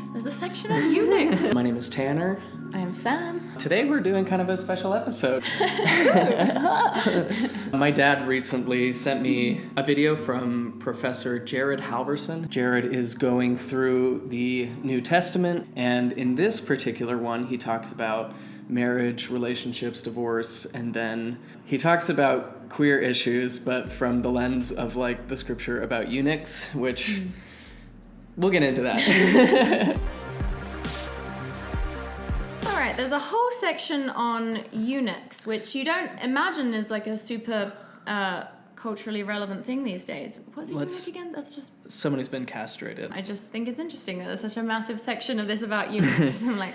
eunuchs. There's a section on eunuchs. My name is Tanner. I'm Sam. Today we're doing kind of a special episode. My dad recently sent me a video from Professor Jared Halverson. Jared is going through the New Testament, and in this particular one, he talks about marriage, relationships, divorce, and then he talks about queer issues, but from the lens of like the scripture about eunuchs, which we'll get into that. All right, there's a whole section on eunuchs, which you don't imagine is like a super culturally relevant thing these days. What's a eunuch again? That's just... Someone who's been castrated. I just think it's interesting that there's such a massive section of this about eunuchs. I'm like...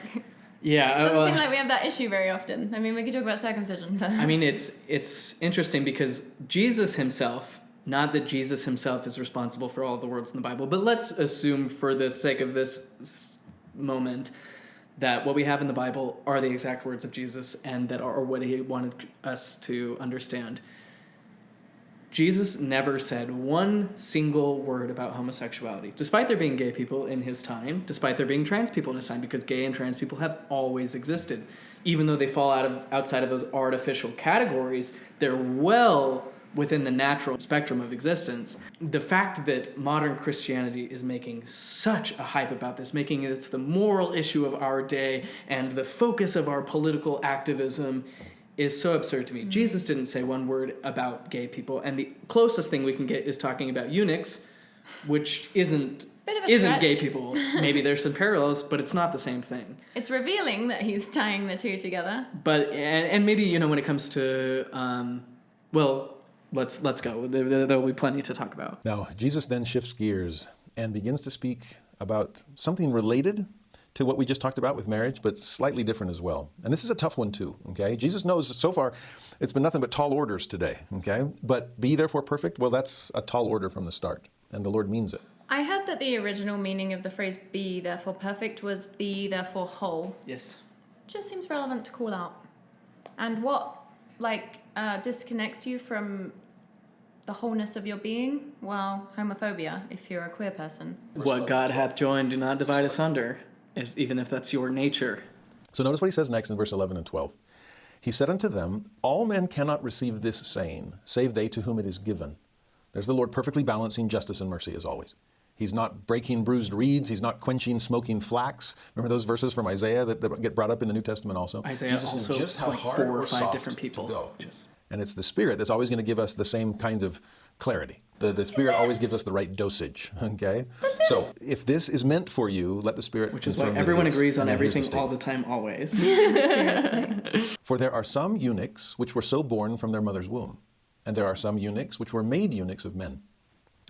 Yeah, it doesn't seem like we have that issue very often. I mean, we could talk about circumcision, but... I mean, it's interesting because Jesus himself, not that Jesus himself is responsible for all the words in the Bible, but let's assume for the sake of this moment that what we have in the Bible are the exact words of Jesus and that are what he wanted us to understand. Jesus never said one single word about homosexuality, despite there being gay people in his time, despite there being trans people in his time, because gay and trans people have always existed. Even though they fall outside of those artificial categories, they're well within the natural spectrum of existence. The fact that modern Christianity is making such a hype about this, making it the moral issue of our day and the focus of our political activism is so absurd to me. Jesus didn't say one word about gay people, and the closest thing we can get is talking about eunuchs, which isn't gay people. Maybe there's some parallels, but it's not the same thing. It's revealing that he's tying the two together. But and maybe, you know, when it comes to let's go. There'll be plenty to talk about. Now, Jesus then shifts gears and begins to speak about something related to what we just talked about with marriage, but slightly different as well. And this is a tough one too, okay? Jesus knows so far it's been nothing but tall orders today, okay? But be therefore perfect, well, that's a tall order from the start, and the Lord means it. I heard that the original meaning of the phrase be therefore perfect was be therefore whole. Yes. Just seems relevant to call out. And what, disconnects you from the wholeness of your being? Well, homophobia, if you're a queer person. What God hath joined, do not divide asunder. Even if that's your nature. So notice what he says next in verse 11 and 12. He said unto them, all men cannot receive this saying, save they to whom it is given. There's the Lord perfectly balancing justice and mercy as always. He's not breaking bruised reeds. He's not quenching smoking flax. Remember those verses from Isaiah that get brought up in the New Testament also? Isaiah Jesus also is just how like hard 4 or or 5 soft different people. to go. Just... And it's the Spirit that's always going to give us the same kinds of clarity. The Spirit always gives us the right dosage, okay? So if this is meant for you, let the Spirit... Which is why everyone agrees on everything all the time, always. Seriously. For there are some eunuchs which were so born from their mother's womb, and there are some eunuchs which were made eunuchs of men.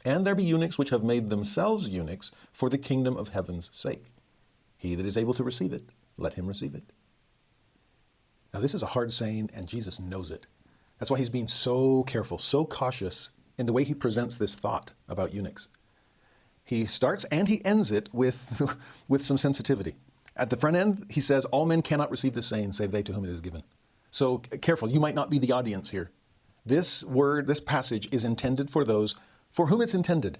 And there be eunuchs which have made themselves eunuchs for the kingdom of heaven's sake. He that is able to receive it, let him receive it. Now this is a hard saying, and Jesus knows it. That's why he's being so careful, so cautious in the way he presents this thought about eunuchs. He starts and he ends it with some sensitivity. At the front end, he says, all men cannot receive this saying, save they to whom it is given. So careful, you might not be the audience here. This word, this passage is intended for those for whom it's intended.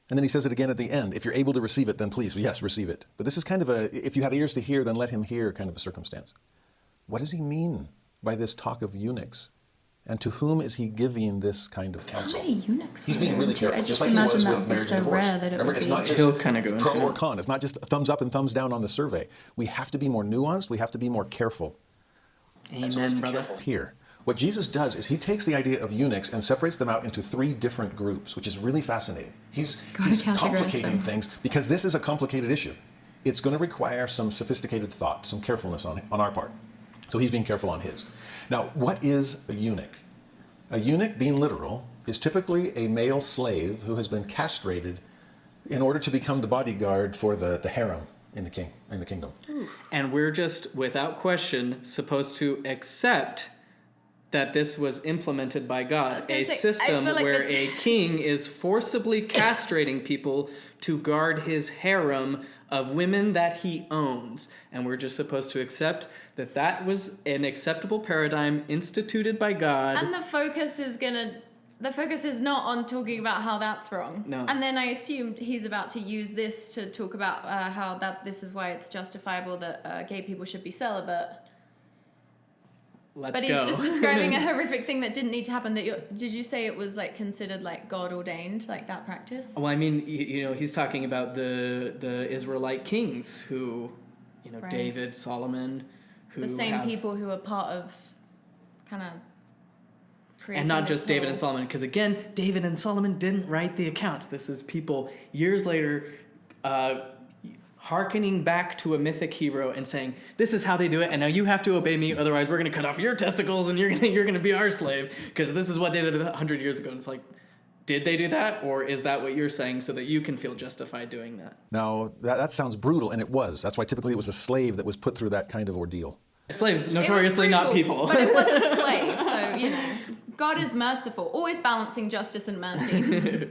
And then he says it again at the end. If you're able to receive it, then please, yes, receive it. But this is kind of if you have ears to hear, then let him hear kind of a circumstance. What does he mean by this talk of eunuchs? And to whom is he giving this kind of counsel? How many eunuchs He's being really careful. I just like imagine he was that with would be marriage so and divorce. rare that it Remember, would it's be... not just He'll kind of go pro into or con. It's not just a thumbs up and thumbs down on the survey. We have to be more nuanced. We have to be more careful. Amen, brother. Here, what Jesus does is he takes the idea of eunuchs and separates them out into 3 different groups, which is really fascinating. He's complicating things because this is a complicated issue. It's going to require some sophisticated thought, some carefulness on our part. So he's being careful on his. Now, what is a eunuch? A eunuch, being literal, is typically a male slave who has been castrated in order to become the bodyguard for the harem in the kingdom. And we're just, without question, supposed to accept that this was implemented by God, a system where a king is forcibly castrating people to guard his harem of women that he owns. And we're just supposed to accept that that was an acceptable paradigm instituted by God. And the focus is going to the focus is not on talking about how that's wrong. No. And then I assumed he's about to use this to talk about how this is why it's justifiable that gay people should be celibate. Let's but go. he's just describing a horrific thing that didn't need to happen. Did you say it was like considered like God ordained, like that practice? Well, I mean, he's talking about the Israelite kings who, Right. David, Solomon, who the same people who are part of kind of and not just David and Solomon, because again, David and Solomon didn't write the accounts. This is people years later hearkening back to a mythic hero and saying, this is how they do it, and now you have to obey me, otherwise we're going to cut off your testicles and you're going to be our slave, because this is what they did 100 years ago. And it's like, did they do that, or is that what you're saying so that you can feel justified doing that? Now, that sounds brutal, and it was. That's why typically it was a slave that was put through that kind of ordeal. Slaves, notoriously not people. But it was a slave, so, God is merciful, always balancing justice and mercy.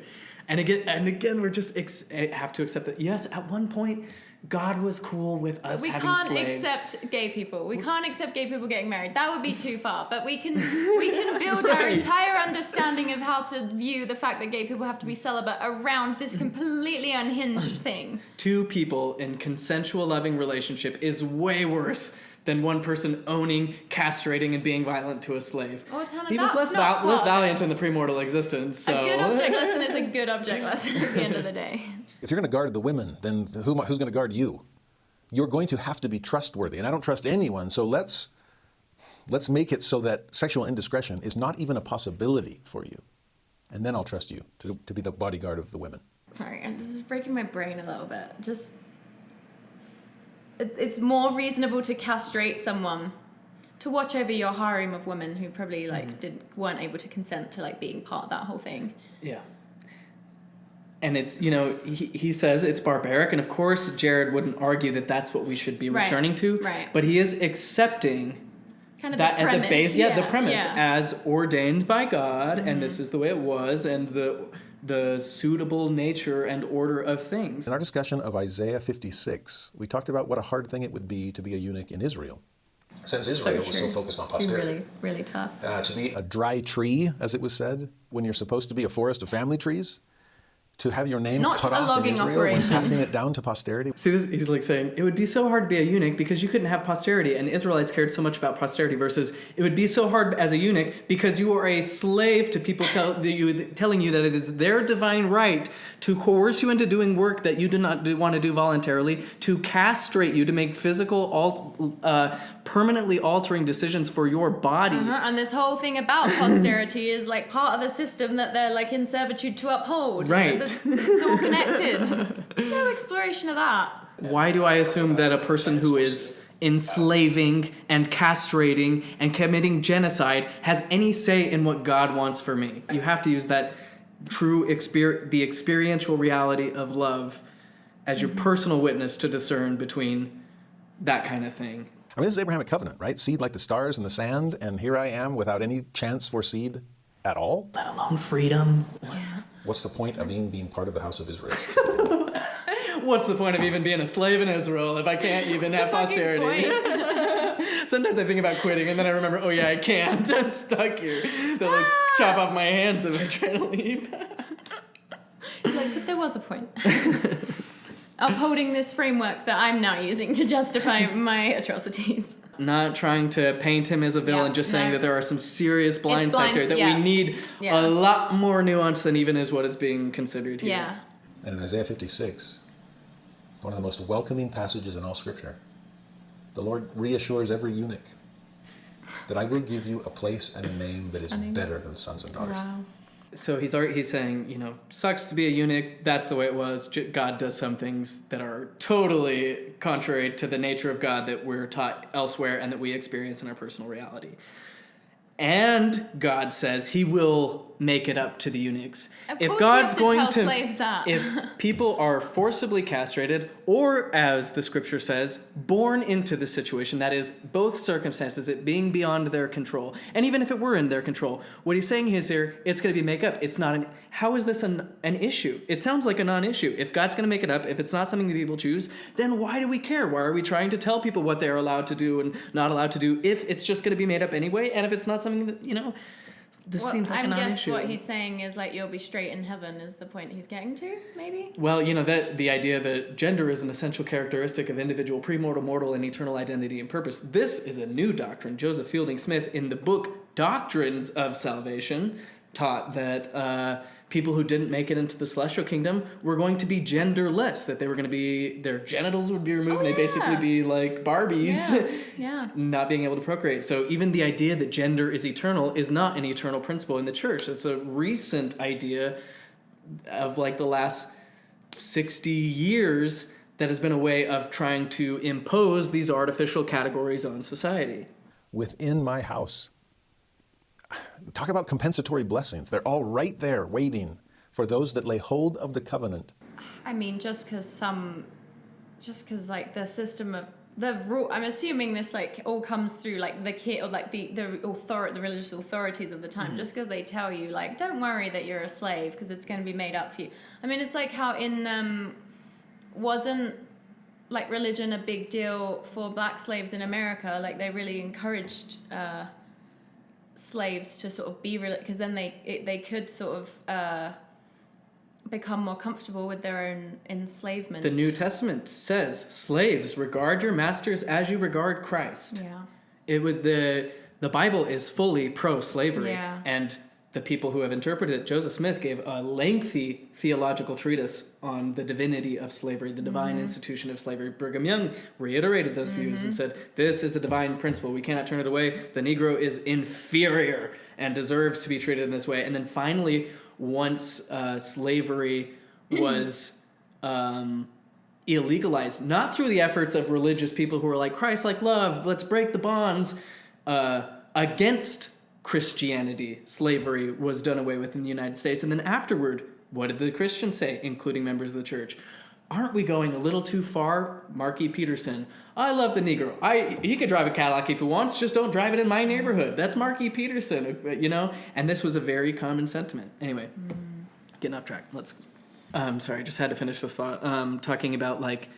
and again, we're just have to accept that, yes, at one point, God was cool with us having slaves. We can't accept gay people. We can't accept gay people getting married. That would be too far. But we can build our Right. entire understanding of how to view the fact that gay people have to be celibate around this completely unhinged thing. Two people in consensual, loving relationship is way worse than one person owning, castrating, and being violent to a slave. Oh, Tana, he was that's less not less part valiant of in the premortal existence. So. A good object lesson is a good object lesson at the end of the day. If you're going to guard the women, then who's going to guard you? You're going to have to be trustworthy, and I don't trust anyone, so let's make it so that sexual indiscretion is not even a possibility for you. And then I'll trust you to be the bodyguard of the women. Sorry, this is breaking my brain a little bit. It's more reasonable to castrate someone, to watch over your harem of women who probably weren't able to consent to being part of that whole thing. Yeah. And it's, he says it's barbaric, and of course Jared wouldn't argue that that's what we should be returning to. Right. But he is accepting kind of that the premise, as a base, the premise as ordained by God, and this is the way it was, and the suitable nature and order of things. In our discussion of Isaiah 56, we talked about what a hard thing it would be to be a eunuch in Israel. Since Israel was so focused on posterity. Really, really tough. To be a dry tree, as it was said, when you're supposed to be a forest of family trees. To have your name Not cut a off in logging Israel operation. and passing it down to posterity. See, he's saying, it would be so hard to be a eunuch because you couldn't have posterity, and Israelites cared so much about posterity, versus it would be so hard as a eunuch because you are a slave to people telling you that it is their divine right to coerce you into doing work that you do not want to do voluntarily, to castrate you, to make physical, permanently altering decisions for your body. And this whole thing about posterity is part of the system that they're in servitude to uphold. Right. It's all connected. No exploration of that. Why do I assume that a person who is enslaving and castrating and committing genocide has any say in what God wants for me? You have to use that the experiential reality of love as your personal witness to discern between that kind of thing. I mean, this is Abrahamic covenant, right? Seed like the stars and the sand, and here I am without any chance for seed at all. Let alone freedom. What's the point of even being part of the house of Israel? What's the point of even being a slave in Israel if I can't even have posterity? Sometimes I think about quitting, and then I remember, oh yeah, I can't. I'm stuck here. They'll chop off my hands if I try to leave. It's but there was a point. Upholding this framework that I'm now using to justify my atrocities. Not trying to paint him as a villain, just saying that there are some serious blind sides here, that we need a lot more nuance than even is what is being considered here. Yeah. And in Isaiah 56, one of the most welcoming passages in all Scripture, the Lord reassures every eunuch that I will give you a place and a name that is better than sons and daughters. Wow. So he's saying, sucks to be a eunuch. That's the way it was. God does some things that are totally contrary to the nature of God that we're taught elsewhere and that we experience in our personal reality. And God says he will make it up to the eunuchs. If people are forcibly castrated, or as the scripture says, born into the situation, that is, both circumstances, it being beyond their control, and even if it were in their control, what he's saying is here, it's going to be make up. It's not how is this an issue? It sounds like a non-issue. If God's going to make it up, if it's not something that people choose, then why do we care? Why are we trying to tell people what they're allowed to do and not allowed to do if it's just going to be made up anyway, and if it's not something that, This seems like a non-issue. I guess what he's saying is like you'll be straight in heaven is the point he's getting to, maybe? Well, that the idea that gender is an essential characteristic of individual premortal, mortal, and eternal identity and purpose. This is a new doctrine. Joseph Fielding Smith, in the book Doctrines of Salvation, taught that people who didn't make it into the celestial kingdom were going to be genderless, that they were going to be, their genitals would be removed, and they'd basically be like Barbies, not being able to procreate. So even the idea that gender is eternal is not an eternal principle in the church. It's a recent idea of like the last 60 years that has been a way of trying to impose these artificial categories on society. Within my house. Talk about compensatory blessings. They're all right there waiting for those that lay hold of the covenant. I mean, just because like the system of the rule, I'm assuming this like all comes through like the kid or like the religious authorities of the time, just because they tell you like, don't worry that you're a slave because it's going to be made up for you. I mean, it's like how in wasn't like religion a big deal for black slaves in America? Like they really encouraged slaves to sort of be because then they could sort of become more comfortable with their own enslavement. The New Testament says, slaves, regard your masters as you regard Christ. Yeah. It would the Bible is fully pro-slavery. Yeah. And the people who have interpreted it, Joseph Smith gave a lengthy theological treatise on the divinity of slavery, the divine institution of slavery. Brigham Young reiterated those views and said, this is a divine principle. We cannot turn it away. The Negro is inferior and deserves to be treated in this way. And then finally, once slavery was illegalized, not through the efforts of religious people who were like, Christ-like love, let's break the bonds, against Christianity, slavery was done away with in the United States. And then afterward, what did the Christians say, including members of the church? Aren't we going a little too far? Marky Peterson. I love the Negro. He could drive a Cadillac if he wants, just don't drive it in my neighborhood. That's Marky Peterson, And this was a very common sentiment. Anyway, getting off track. Sorry, just had to finish this thought. Talking about like,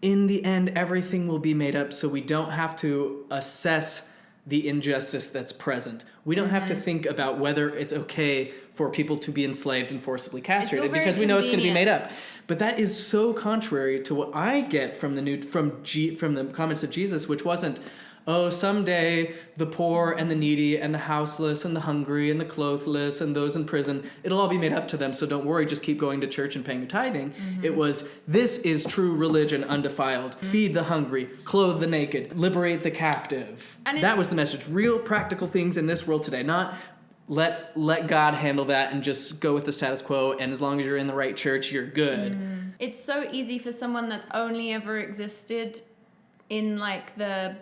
in the end, everything will be made up so we don't have to assess the injustice that's present. We don't have to think about whether it's okay for people to be enslaved and forcibly castrated because we know it's going to be made up. But that is so contrary to what I get from the comments of Jesus, which wasn't, oh, someday the poor and the needy and the houseless and the hungry and the clothless and those in prison, it'll all be made up to them, so don't worry, just keep going to church and paying your tithing. It was, this is true religion undefiled. Feed the hungry, clothe the naked, liberate the captive. And that was the message. Real practical things in this world today, not let God handle that and just go with the status quo, and as long as you're in the right church, you're good. It's so easy for someone that's only ever existed in like the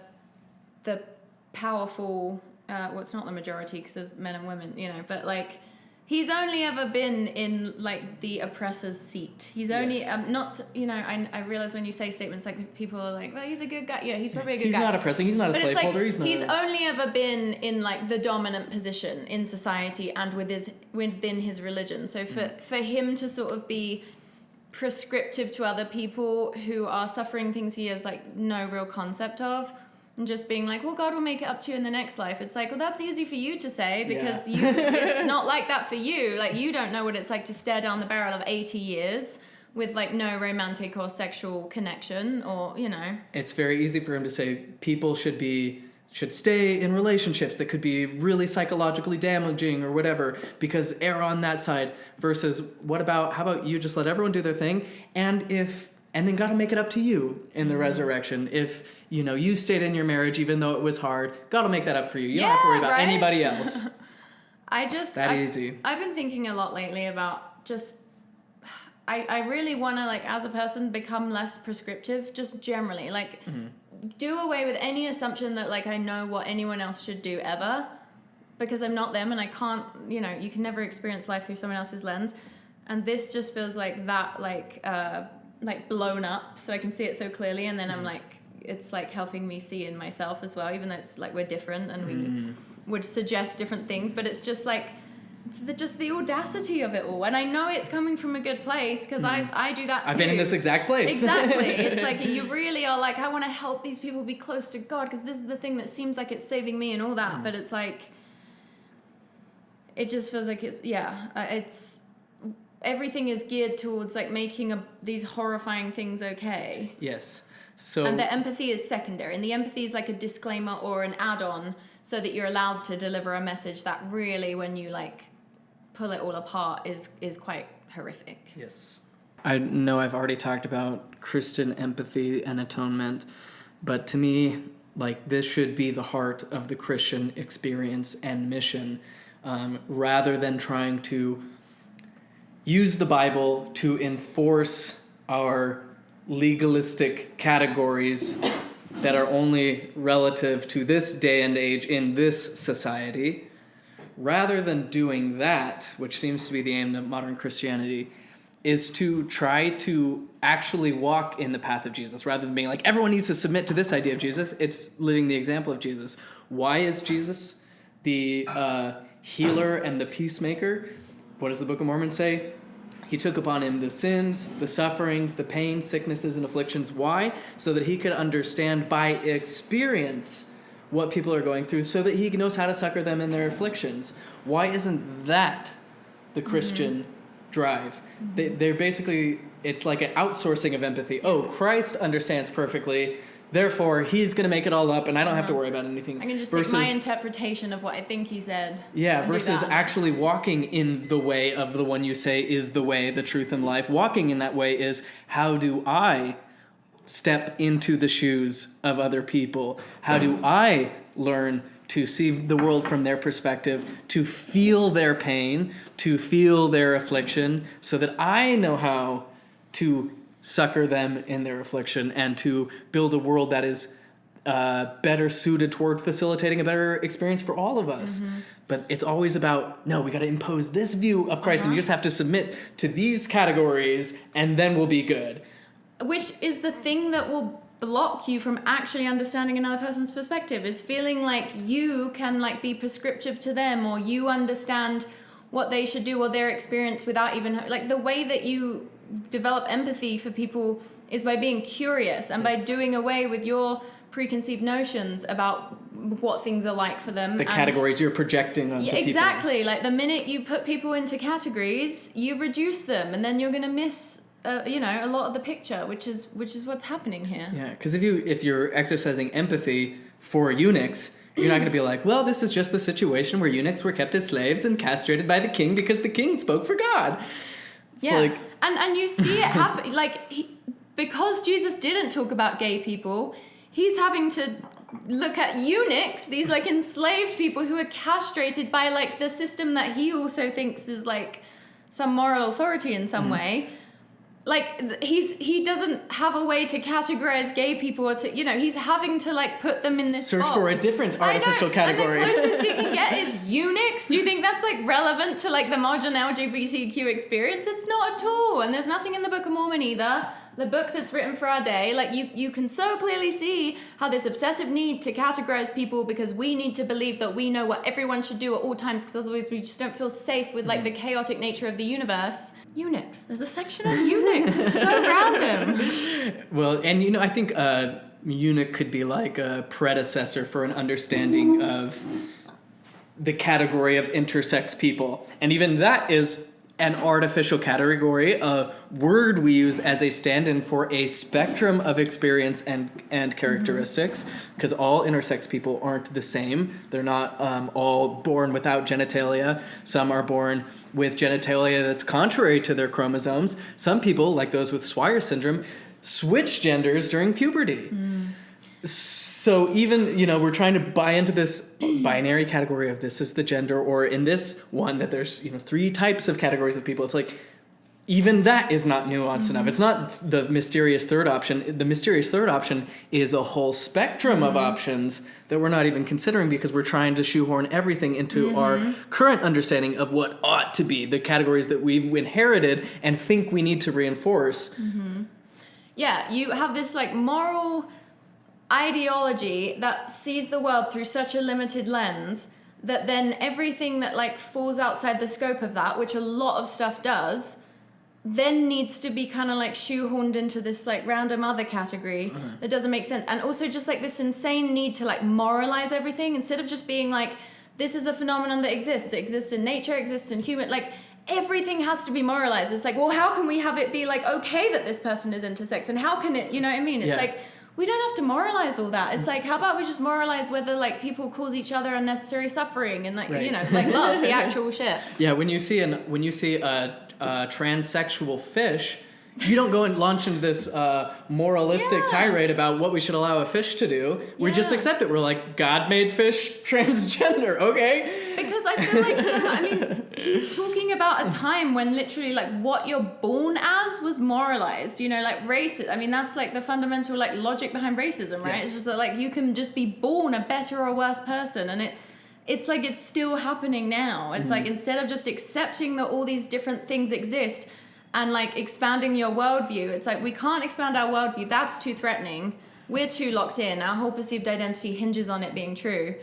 powerful, well, it's not the majority because there's men and women, but like he's only ever been in like the oppressor's seat. He's only not, I realize when you say statements like people are like, well, he's a good guy. Yeah, he's probably a good guy. He's not oppressing. He's not a slaveholder. He's only ever been in like the dominant position in society and within his religion. So for him to sort of be prescriptive to other people who are suffering things he has like no real concept of, and just being like, well, God will make it up to you in the next life. It's like, well, that's easy for you to say because it's not like that for you. Like, you don't know what it's like to stare down the barrel of 80 years with like no romantic or sexual connection or, It's very easy for him to say people should stay in relationships that could be really psychologically damaging or whatever, because err on that side, versus how about you just let everyone do their thing, and then God will make it up to you in the resurrection. If, you stayed in your marriage even though it was hard, God will make that up for you. You don't have to worry about anybody else. Easy. I've been thinking a lot lately about just, I really want to, like, as a person, become less prescriptive, just generally. Like, do away with any assumption that, like, I know what anyone else should do ever, because I'm not them and I can't, you can never experience life through someone else's lens. And this just feels like that, like blown up, so I can see it so clearly, and then I'm like, it's like helping me see in myself as well, even though it's like we're different and we would suggest different things, but it's just like the audacity of it all. And I know it's coming from a good place because I do that too. I've been in this exact place. Exactly. It's like you really are like, I want to help these people be close to God because this is the thing that seems like it's saving me and all that, but it's like, it just feels like it's everything is geared towards like making these horrifying things okay. Yes. So, and the empathy is secondary, and the empathy is like a disclaimer or an add-on so that you're allowed to deliver a message that really, when you like pull it all apart, is quite horrific. Yes. I know I've already talked about Christian empathy and atonement, but to me, like, this should be the heart of the Christian experience and mission, rather than trying to use the Bible to enforce our legalistic categories that are only relative to this day and age in this society. Rather than doing that, which seems to be the aim of modern Christianity, is to try to actually walk in the path of Jesus, rather than being like, everyone needs to submit to this idea of Jesus. It's living the example of Jesus. Why is Jesus the healer and the peacemaker? What does the Book of Mormon say? He took upon him the sins, the sufferings, the pain, sicknesses, and afflictions. Why? So that he could understand by experience what people are going through, so that he knows how to succor them in their afflictions. Why isn't that the Christian drive? They're basically, it's like an outsourcing of empathy. Oh, Christ understands perfectly, therefore he's going to make it all up, and I don't have to worry about anything. I can just take my interpretation of what I think he said. Yeah, versus actually walking in the way of the one you say is the way, the truth, and life. Walking in that way is, how do I step into the shoes of other people? How do I learn to see the world from their perspective, to feel their pain, to feel their affliction, so that I know how to succor them in their affliction and to build a world that is better suited toward facilitating a better experience for all of us. But it's always about, no, we got to impose this view of Christ, and you just have to submit to these categories, and then we'll be good. Which is the thing that will block you from actually understanding another person's perspective, is feeling like you can like be prescriptive to them, or you understand what they should do or their experience without even, like, the way that you develop empathy for people is by being curious and by doing away with your preconceived notions about what things are like for them. The categories you're projecting onto people. Exactly. Like, the minute you put people into categories, you reduce them, and then you're going to miss a lot of the picture, which is what's happening here. Yeah, because if you're exercising empathy for eunuchs, you're not going to be like, well, this is just the situation where eunuchs were kept as slaves and castrated by the king because the king spoke for God. It's like, and you see it happen. Like, because Jesus didn't talk about gay people, he's having to look at eunuchs, these like enslaved people who are castrated by like the system that he also thinks is like some moral authority in some way. Like, he doesn't have a way to categorize gay people, or to, he's having to like put them in this search box. for a different artificial category. And the closest you can get is eunuchs. Do you think that's like relevant to like the modern LGBTQ experience? It's not at all. And there's nothing in the Book of Mormon either, the book that's written for our day. Like, you can so clearly see how this obsessive need to categorize people, because we need to believe that we know what everyone should do at all times, because otherwise we just don't feel safe with like the chaotic nature of the universe. Eunuchs. There's a section on eunuchs. It's so random. Well, and I think eunuch could be like a predecessor for an understanding of the category of intersex people. And even that is an artificial category, a word we use as a stand-in for a spectrum of experience and characteristics, because all intersex people aren't the same. They're not all born without genitalia. Some are born with genitalia that's contrary to their chromosomes. Some people, like those with Swyer syndrome, switch genders during puberty. So even, we're trying to buy into this binary category of this is the gender, or in this one that there's, 3 types of categories of people. It's like, even that is not nuanced enough. It's not the mysterious third option. The mysterious third option is a whole spectrum of options that we're not even considering, because we're trying to shoehorn everything into our current understanding of what ought to be the categories that we've inherited and think we need to reinforce. Yeah, you have this like moral ideology that sees the world through such a limited lens that then everything that like falls outside the scope of that, which a lot of stuff does, then needs to be kind of like shoehorned into this like random other category that doesn't make sense. And also just like this insane need to like moralize everything, instead of just being like, this is a phenomenon that exists. It exists in nature, it exists in human, like everything has to be moralized. It's like, well, how can we have it be like okay that this person is intersex, and how can it, you know what I mean? It's like, we don't have to moralize all that. It's like, how about we just moralize whether like people cause each other unnecessary suffering and like, you know, like love, the actual shit. Yeah, when you see a transsexual fish, you don't go and launch into this moralistic tirade about what we should allow a fish to do. We just accept it. We're like, God made fish transgender, okay? Because I feel like he's talking about a time when literally like what you're born as was moralized, you know, like racism. I mean, that's like the fundamental like logic behind racism, right? Yes. It's just that like you can just be born a better or worse person, and it's like it's still happening now. It's like instead of just accepting that all these different things exist and like expanding your worldview, it's like we can't expand our worldview. That's too threatening. We're too locked in. Our whole perceived identity hinges on it being true.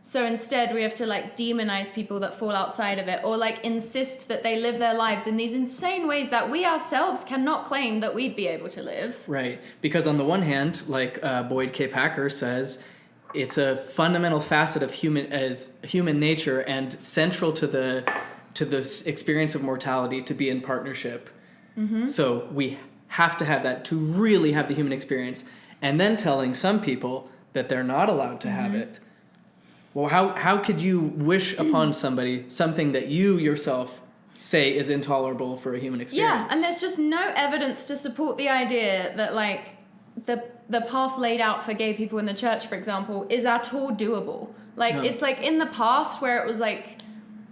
So instead we have to like demonize people that fall outside of it, or like insist that they live their lives in these insane ways that we ourselves cannot claim that we'd be able to live. Right. Because on the one hand, like Boyd K. Packer says, it's a fundamental facet of human nature and central to the experience of mortality to be in partnership. Mm-hmm. So we have to have that to really have the human experience. And then telling some people that they're not allowed to have it. Well, how could you wish upon somebody something that you yourself say is intolerable for a human experience? Yeah, and there's just no evidence to support the idea that like the path laid out for gay people in the church, for example, is at all doable. Like it's like in the past where it was like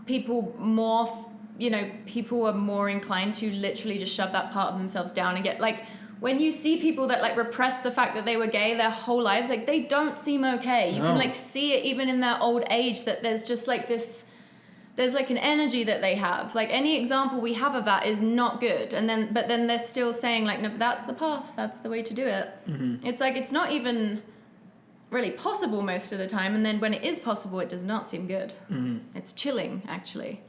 people were more inclined to literally just shove that part of themselves down and get like, when you see people that like repress the fact that they were gay their whole lives, like they don't seem okay. You can like see it even in their old age that there's just like this, there's like an energy that they have. Like any example we have of that is not good. But then they're still saying like, no, that's the path. That's the way to do it. Mm-hmm. It's like, it's not even really possible most of the time. And then when it is possible, it does not seem good. Mm-hmm. It's chilling actually,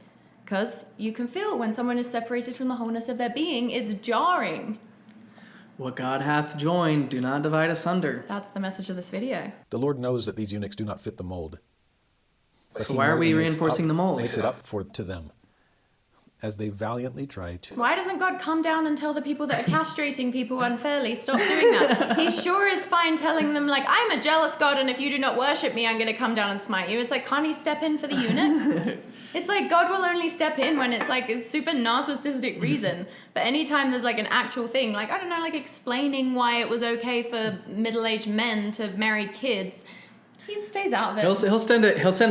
because you can feel when someone is separated from the wholeness of their being, it's jarring. What God hath joined, do not divide asunder. That's the message of this video. The Lord knows that these eunuchs do not fit the mold. So why are we reinforcing the mold? Makes it up to them, as they valiantly try to. Why doesn't God come down and tell the people that are castrating people unfairly, stop doing that? He sure is fine telling them, like, I'm a jealous God, and if you do not worship me, I'm going to come down and smite you. It's like, can't he step in for the eunuchs? It's like God will only step in when it's like a super narcissistic reason. But anytime there's like an actual thing, like, I don't know, like explaining why it was okay for middle-aged men to marry kids, he stays out of it. He'll send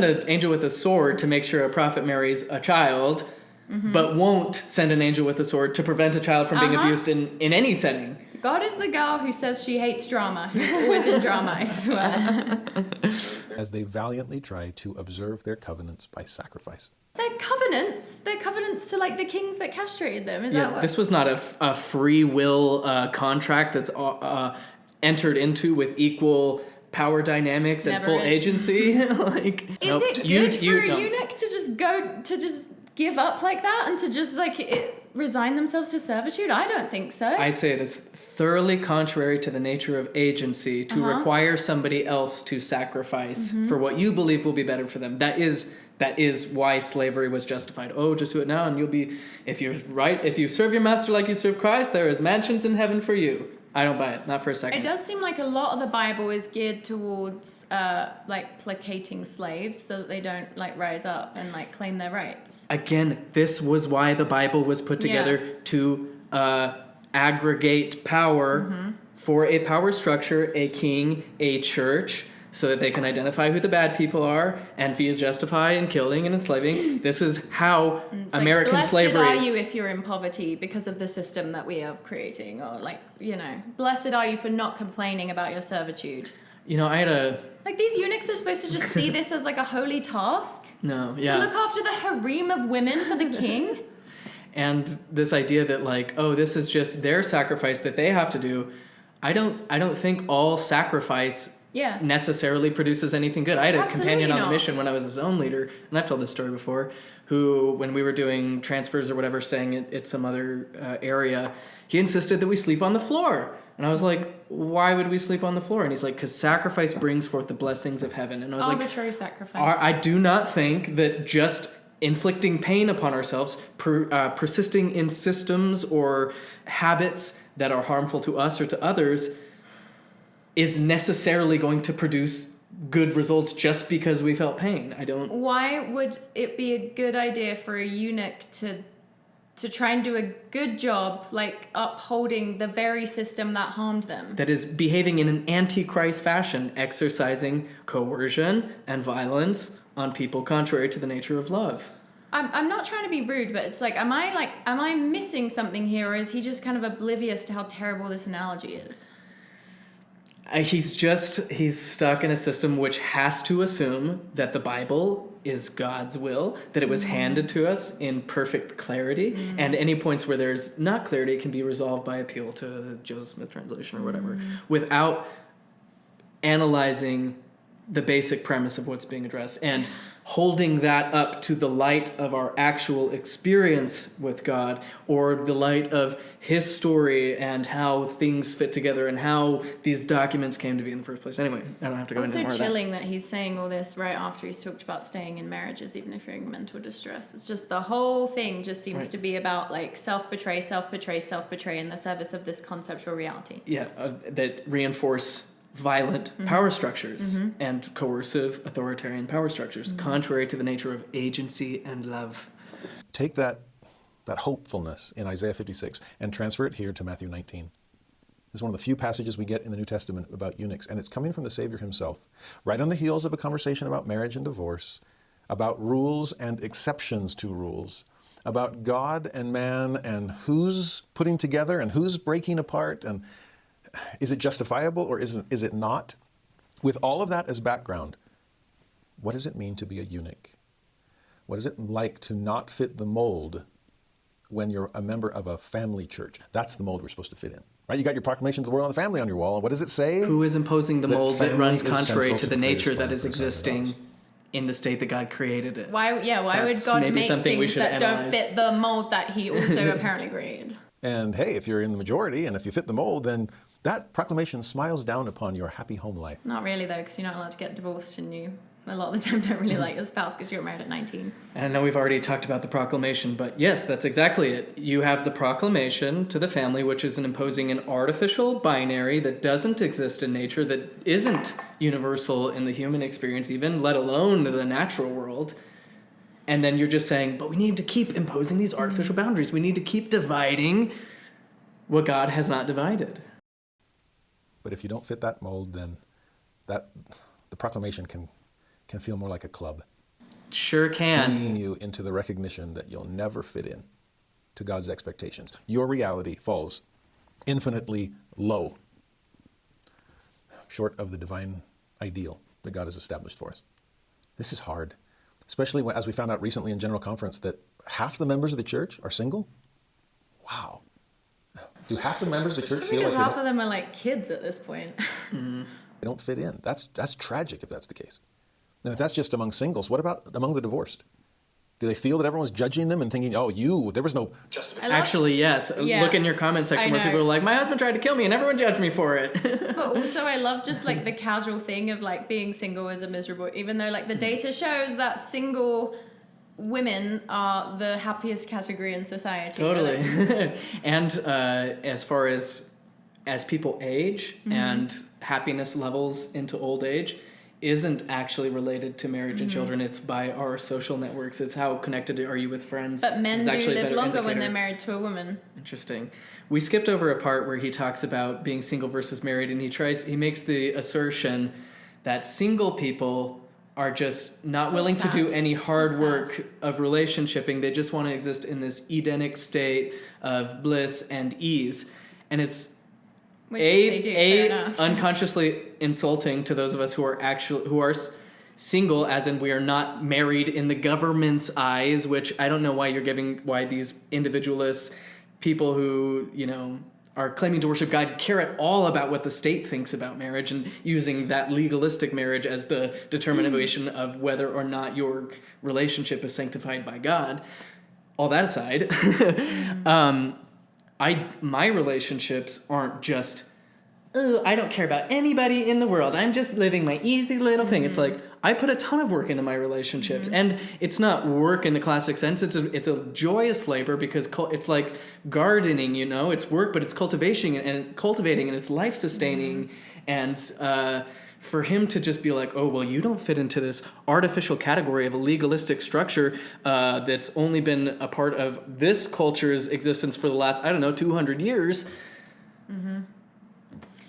an angel with a sword to make sure a prophet marries a child, but won't send an angel with a sword to prevent a child from being abused in any setting. God is the girl who says she hates drama, who's always in drama, I swear. As they valiantly try to observe their covenants by sacrifice. They're covenants to like the kings that castrated them. Is that what? This was not a free will contract that's entered into with equal power dynamics and full agency. Like, is it good for a eunuch to just give up like that and to just like resign themselves to servitude? I don't think so. I say it is thoroughly contrary to the nature of agency to require somebody else to sacrifice for what you believe will be better for them. That is why slavery was justified. Oh, just do it now and you'll be, if you serve your master like you serve Christ, there is mansions in heaven for you. I don't buy it, not for a second. It does seem like a lot of the Bible is geared towards like placating slaves so that they don't like rise up and like claim their rights. Again, this was why the Bible was put together to aggregate power for a power structure, a king, a church, so that they can identify who the bad people are and feel justified in killing and enslaving. This is how American like, slavery... Blessed are you if you're in poverty because of the system that we are creating. Or like, you know, blessed are you for not complaining about your servitude. You know, I had a... Like, these eunuchs are supposed to just see this as like a holy task? No, yeah. To look after the harem of women for the king? And this idea that like, oh, this is just their sacrifice that they have to do. I don't think all sacrifice... necessarily produces anything good. I had a companion on the mission when I was a zone leader, and I've told this story before, who, when we were doing transfers or whatever, staying at some other area, he insisted that we sleep on the floor. And I was like, why would we sleep on the floor? And he's like, because sacrifice brings forth the blessings of heaven. And I was arbitrary sacrifice. I do not think that just inflicting pain upon ourselves, persisting in systems or habits that are harmful to us or to others is necessarily going to produce good results just because we felt pain. Why would it be a good idea for a eunuch to try and do a good job, like upholding the very system that harmed them? That is behaving in an anti-Christ fashion, exercising coercion and violence on people contrary to the nature of love. I'm not trying to be rude, but it's like, am I missing something here, or is he just kind of oblivious to how terrible this analogy is? He's stuck in a system which has to assume that the Bible is God's will, that it was handed to us in perfect clarity, and any points where there's not clarity can be resolved by appeal to the Joseph Smith translation or whatever, without analyzing the basic premise of what's being addressed and holding that up to the light of our actual experience with God, or the light of his story and how things fit together and how these documents came to be in the first place. Anyway, I don't have to go into more of that. Also chilling that he's saying all this right after he's talked about staying in marriages, even if you're in mental distress. It's just the whole thing just seems to be about like self-betray in the service of this conceptual reality. Yeah, that reinforce violent power structures and coercive authoritarian power structures, contrary to the nature of agency and love. Take that hopefulness in Isaiah 56 and transfer it here to Matthew 19. This is one of the few passages we get in the New Testament about eunuchs, and it's coming from the Savior himself, right on the heels of a conversation about marriage and divorce, about rules and exceptions to rules, about God and man and who's putting together and who's breaking apart, and is it justifiable or is it not? With all of that as background, what does it mean to be a eunuch? What is it like to not fit the mold when you're a member of a family church? That's the mold we're supposed to fit in, right? You got your proclamation to the world on the family on your wall. And what does it say? Who is imposing the mold that runs contrary to the the nature creator's that plan is for the Son of existing in the state that God created it? Why would That's God maybe make something we things should that analyze. don't fit the mold that he also apparently created? And hey, if you're in the majority and if you fit the mold, then that proclamation smiles down upon your happy home life. Not really, though, because you're not allowed to get divorced, and you, a lot of the time, don't really like your spouse because you got married at 19. And I know we've already talked about the proclamation, but yes, that's exactly it. You have the proclamation to the family, which is imposing an artificial binary that doesn't exist in nature, that isn't universal in the human experience even, let alone the natural world. And then you're just saying, but we need to keep imposing these artificial boundaries. We need to keep dividing what God has not divided. But if you don't fit that mold, then the proclamation can feel more like a club. Sure can. Bringing you into the recognition that you'll never fit in to God's expectations. Your reality falls infinitely low, short of the divine ideal that God has established for us. This is hard, especially as we found out recently in General Conference that half the members of the church are single. Wow. Do half the members of the church feel like because half of them are like kids at this point. they don't fit in? That's tragic if that's the case. And if that's just among singles, what about among the divorced? Do they feel that everyone's judging them and thinking, there was no justification? Actually, yes. Yeah. Look in your comment section where people are like, my husband tried to kill me and everyone judged me for it. But also I love just like the casual thing of like being single is a miserable, even though like the data shows that single women are the happiest category in society. Totally. Really. And as far as people age and happiness levels into old age isn't actually related to marriage and children. It's by our social networks. It's how connected are you with friends. But men it's do actually a live better longer when indicator. they're married to a woman. Interesting. We skipped over a part where he talks about being single versus married, and he makes the assertion that single people are just not So willing to do sad. any hard So work of relationshiping. They just want to exist in this Edenic state of bliss and ease. And it's Which if they do, fair enough. unconsciously insulting to those of us who are single, as in we are not married in the government's eyes, which I don't know why these individualists, people who, are claiming to worship God, care at all about what the state thinks about marriage and using that legalistic marriage as the determination of whether or not your relationship is sanctified by God. All that aside, my relationships aren't just oh, I don't care about anybody in the world. I'm just living my easy little thing. It's like, I put a ton of work into my relationships. And it's not work in the classic sense. It's a joyous labor because it's like gardening, you know? It's work, but it's cultivation and it's life-sustaining. And for him to just be like, oh, well, you don't fit into this artificial category of a legalistic structure that's only been a part of this culture's existence for the last, 200 years.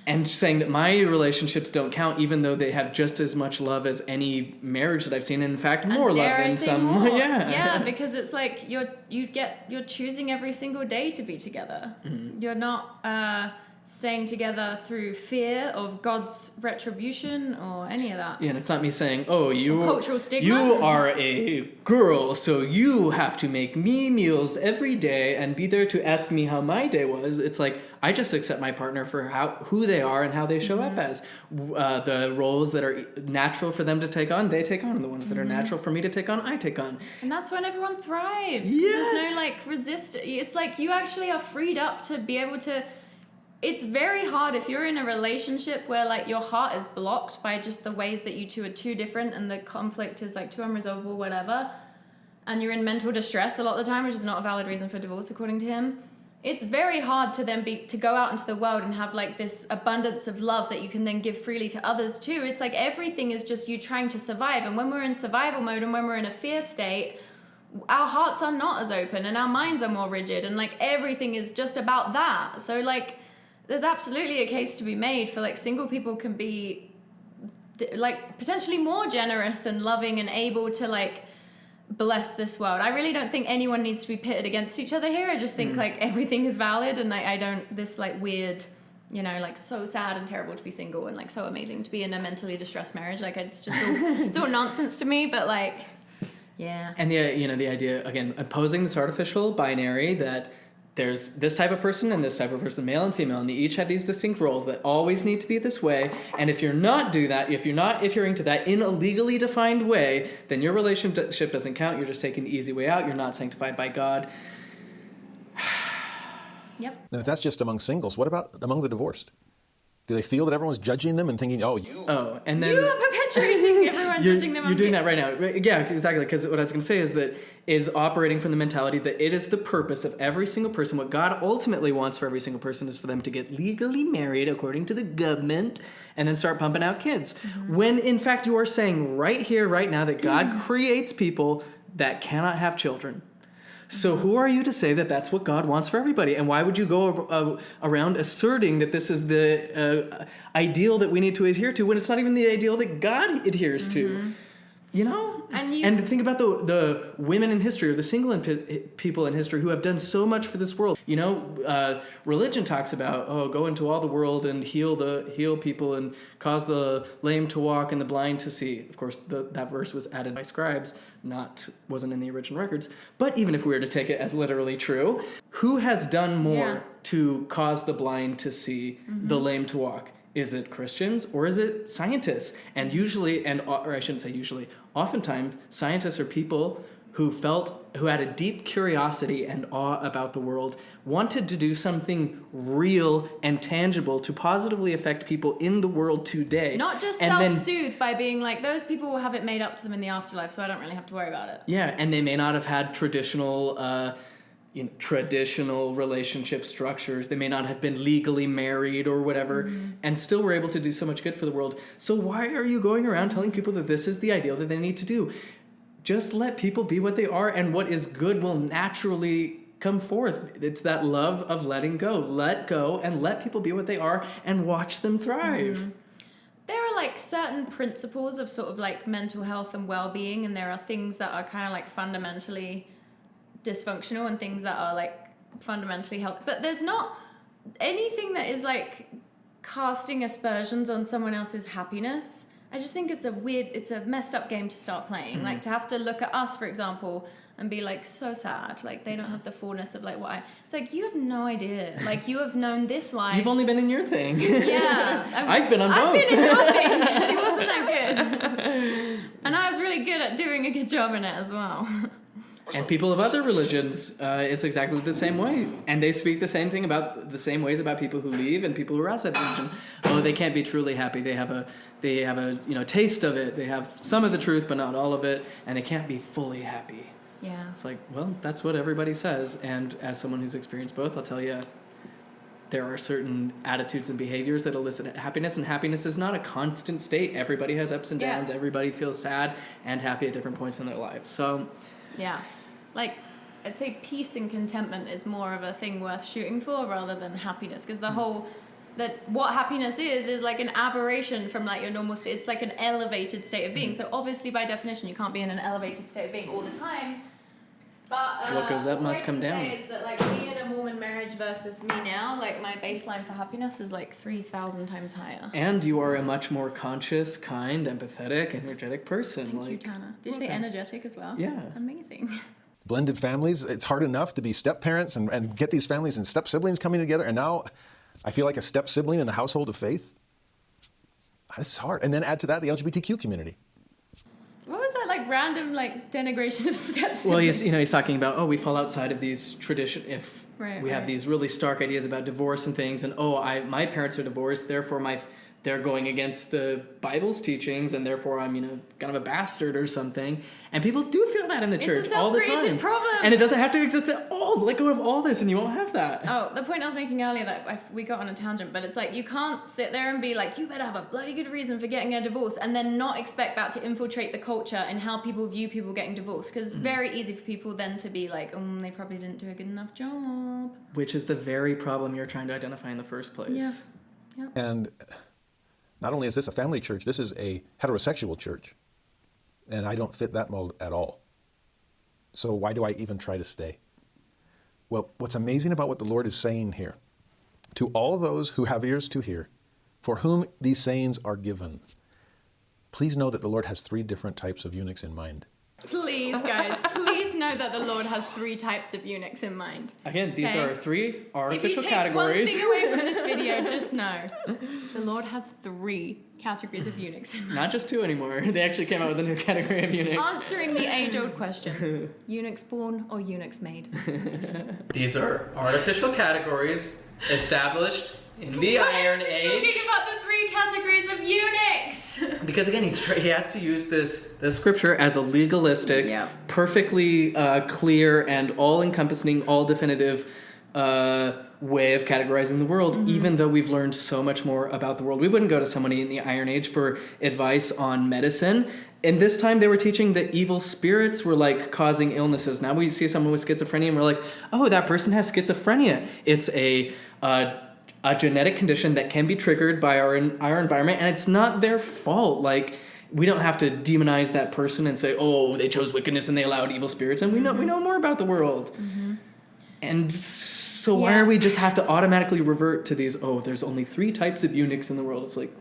And saying that my relationships don't count, even though they have just as much love as any marriage that I've seen. And in fact, more love than some. More. Yeah. Yeah, because it's like you're choosing every single day to be together. You're not staying together through fear of God's retribution or any of that. Yeah, and it's not me saying, oh, you cultural stigma. You are a girl, so you have to make me meals every day and be there to ask me how my day was. It's like, I just accept my partner for who they are and how they show up as. The roles that are natural for them to take on, they take on. And the ones that are natural for me to take on, I take on. And that's when everyone thrives. Yes. There's no resistance. It's like you actually are freed up to be able to... It's very hard if you're in a relationship where your heart is blocked by just the ways that you two are too different and the conflict is too unresolvable, whatever, and you're in mental distress a lot of the time, which is not a valid reason for divorce according to him. It's very hard to then to go out into the world and have this abundance of love that you can then give freely to others too. It's like everything is just you trying to survive, and when we're in survival mode and when we're in a fear state, our hearts are not as open and our minds are more rigid, and everything is just about that. So there's absolutely a case to be made for single people can be potentially more generous and loving and able to bless this world. I really don't think anyone needs to be pitted against each other here. I just think everything is valid, and I don't this weird, so sad and terrible to be single and so amazing to be in a mentally distressed marriage. It's just all, it's all nonsense to me. But yeah. And the idea again, opposing this artificial binary that there's this type of person and this type of person, male and female, and they each have these distinct roles that always need to be this way. And if you're not adhering to that in a legally defined way, then your relationship doesn't count. You're just taking the easy way out. You're not sanctified by God. Yep. And if that's just among singles, what about among the divorced? Do they feel that everyone's judging them and thinking, oh, you... Oh, and then... You are perpetuating everyone judging them on You're doing that right now. Yeah, exactly. Because what I was going to say is operating from the mentality that it is the purpose of every single person. What God ultimately wants for every single person is for them to get legally married according to the government and then start pumping out kids. When, in fact, you are saying right here, right now, that God creates people that cannot have children. So who are you to say that that's what God wants for everybody? And why would you go around asserting that this is the ideal that we need to adhere to when it's not even the ideal that God adheres to? You know? And think about the women in history or the single people in history who have done so much for this world. You know, religion talks about, go into all the world and heal people and cause the lame to walk and the blind to see. Of course, that verse was added by scribes, wasn't in the original records. But even if we were to take it as literally true, who has done more to cause the blind to see, the lame to walk? Is it Christians or is it scientists? And usually, or I shouldn't say usually, oftentimes scientists are people who had a deep curiosity and awe about the world, wanted to do something real and tangible to positively affect people in the world today. Not just self-soothe by being like, those people will have it made up to them in the afterlife, so I don't really have to worry about it. Yeah, and they may not have had traditional relationship structures. They may not have been legally married or whatever, and still were able to do so much good for the world. So why are you going around telling people that this is the ideal that they need to do? Just let people be what they are, and what is good will naturally come forth. It's that love of letting go. Let go and let people be what they are and watch them thrive. There are certain principles of sort of mental health and well-being, and there are things that are kind of fundamentally dysfunctional and things that are fundamentally healthy, but there's not anything that is casting aspersions on someone else's happiness. I just think it's a messed up game to start playing. To have to look at us, for example, and be so sad, they don't have the fullness of it's you have no idea. You have known this life. You've only been in your thing. Yeah. I've been on both. I've been in your thing. It wasn't that good. And I was really good at doing a good job in it as well. And people of other religions, it's exactly the same way. And they speak the same thing about the same ways about people who leave and people who are outside the religion. Oh, they can't be truly happy. They have a taste of it. They have some of the truth, but not all of it. And they can't be fully happy. Yeah. It's like, well, that's what everybody says. And as someone who's experienced both, I'll tell you, there are certain attitudes and behaviors that elicit happiness, and happiness is not a constant state. Everybody has ups and downs. Yeah. Everybody feels sad and happy at different points in their lives. So, yeah, like I'd say peace and contentment is more of a thing worth shooting for rather than happiness, because what happiness is like an aberration from like your normal state. It's like an elevated state of being. So obviously, by definition, you can't be in an elevated state of being all the time. But what goes up must come down. Is that like me in a Mormon marriage versus me now, like my baseline for happiness is like 3,000 times higher. And you are a much more conscious, kind, empathetic, energetic person. Thank you, Tana. Did you say energetic as well? Yeah. Amazing. Blended families, it's hard enough to be step parents and get these families and step siblings coming together. And now I feel like a step sibling in the household of faith. It's hard. And then add to that the LGBTQ community. What was that like random like denigration of steps? Well, he's talking about, we fall outside of these tradition. If we have these really stark ideas about divorce and things, and my parents are divorced, therefore they're going against the Bible's teachings, and therefore I'm kind of a bastard or something. And people do feel that in the church all the time. It's a self-created problem. And it doesn't have to exist at all. Let go of all this and you won't have that. Oh, the point I was making earlier that we got on a tangent, but it's like you can't sit there and be like, you better have a bloody good reason for getting a divorce, and then not expect that to infiltrate the culture and how people view people getting divorced. Because it's very easy for people then to be like, they probably didn't do a good enough job. Which is the very problem you're trying to identify in the first place. Yeah. Yeah. And not only is this a family church, this is a heterosexual church. And I don't fit that mold at all. So why do I even try to stay? Well, what's amazing about what the Lord is saying here, to all those who have ears to hear, for whom these sayings are given, please know that the Lord has 3 different types of eunuchs in mind. Please, guys, please know that the Lord has 3 types of eunuchs in mind. Again, these are 3 artificial categories. If you take one thing away from this video, just know the Lord has 3 categories of eunuchs in mind. Not just 2 anymore. They actually came out with a new category of eunuch. Answering the age-old question, eunuchs born or eunuchs made? These are artificial categories established in the Iron Age. Talking about the 3 categories of eunuchs. Because again, he has to use the scripture as a legalistic, perfectly clear and all-encompassing, all-definitive way of categorizing the world, even though we've learned so much more about the world. We wouldn't go to somebody in the Iron Age for advice on medicine. And this time they were teaching that evil spirits were like causing illnesses. Now we see someone with schizophrenia and we're like, oh, that person has schizophrenia. It's a genetic condition that can be triggered by our environment, and it's not their fault. Like, we don't have to demonize that person and say, oh, they chose wickedness and they allowed evil spirits, and we know more about the world. And so why are we just have to automatically revert to these, there's only 3 types of eunuchs in the world? It's like,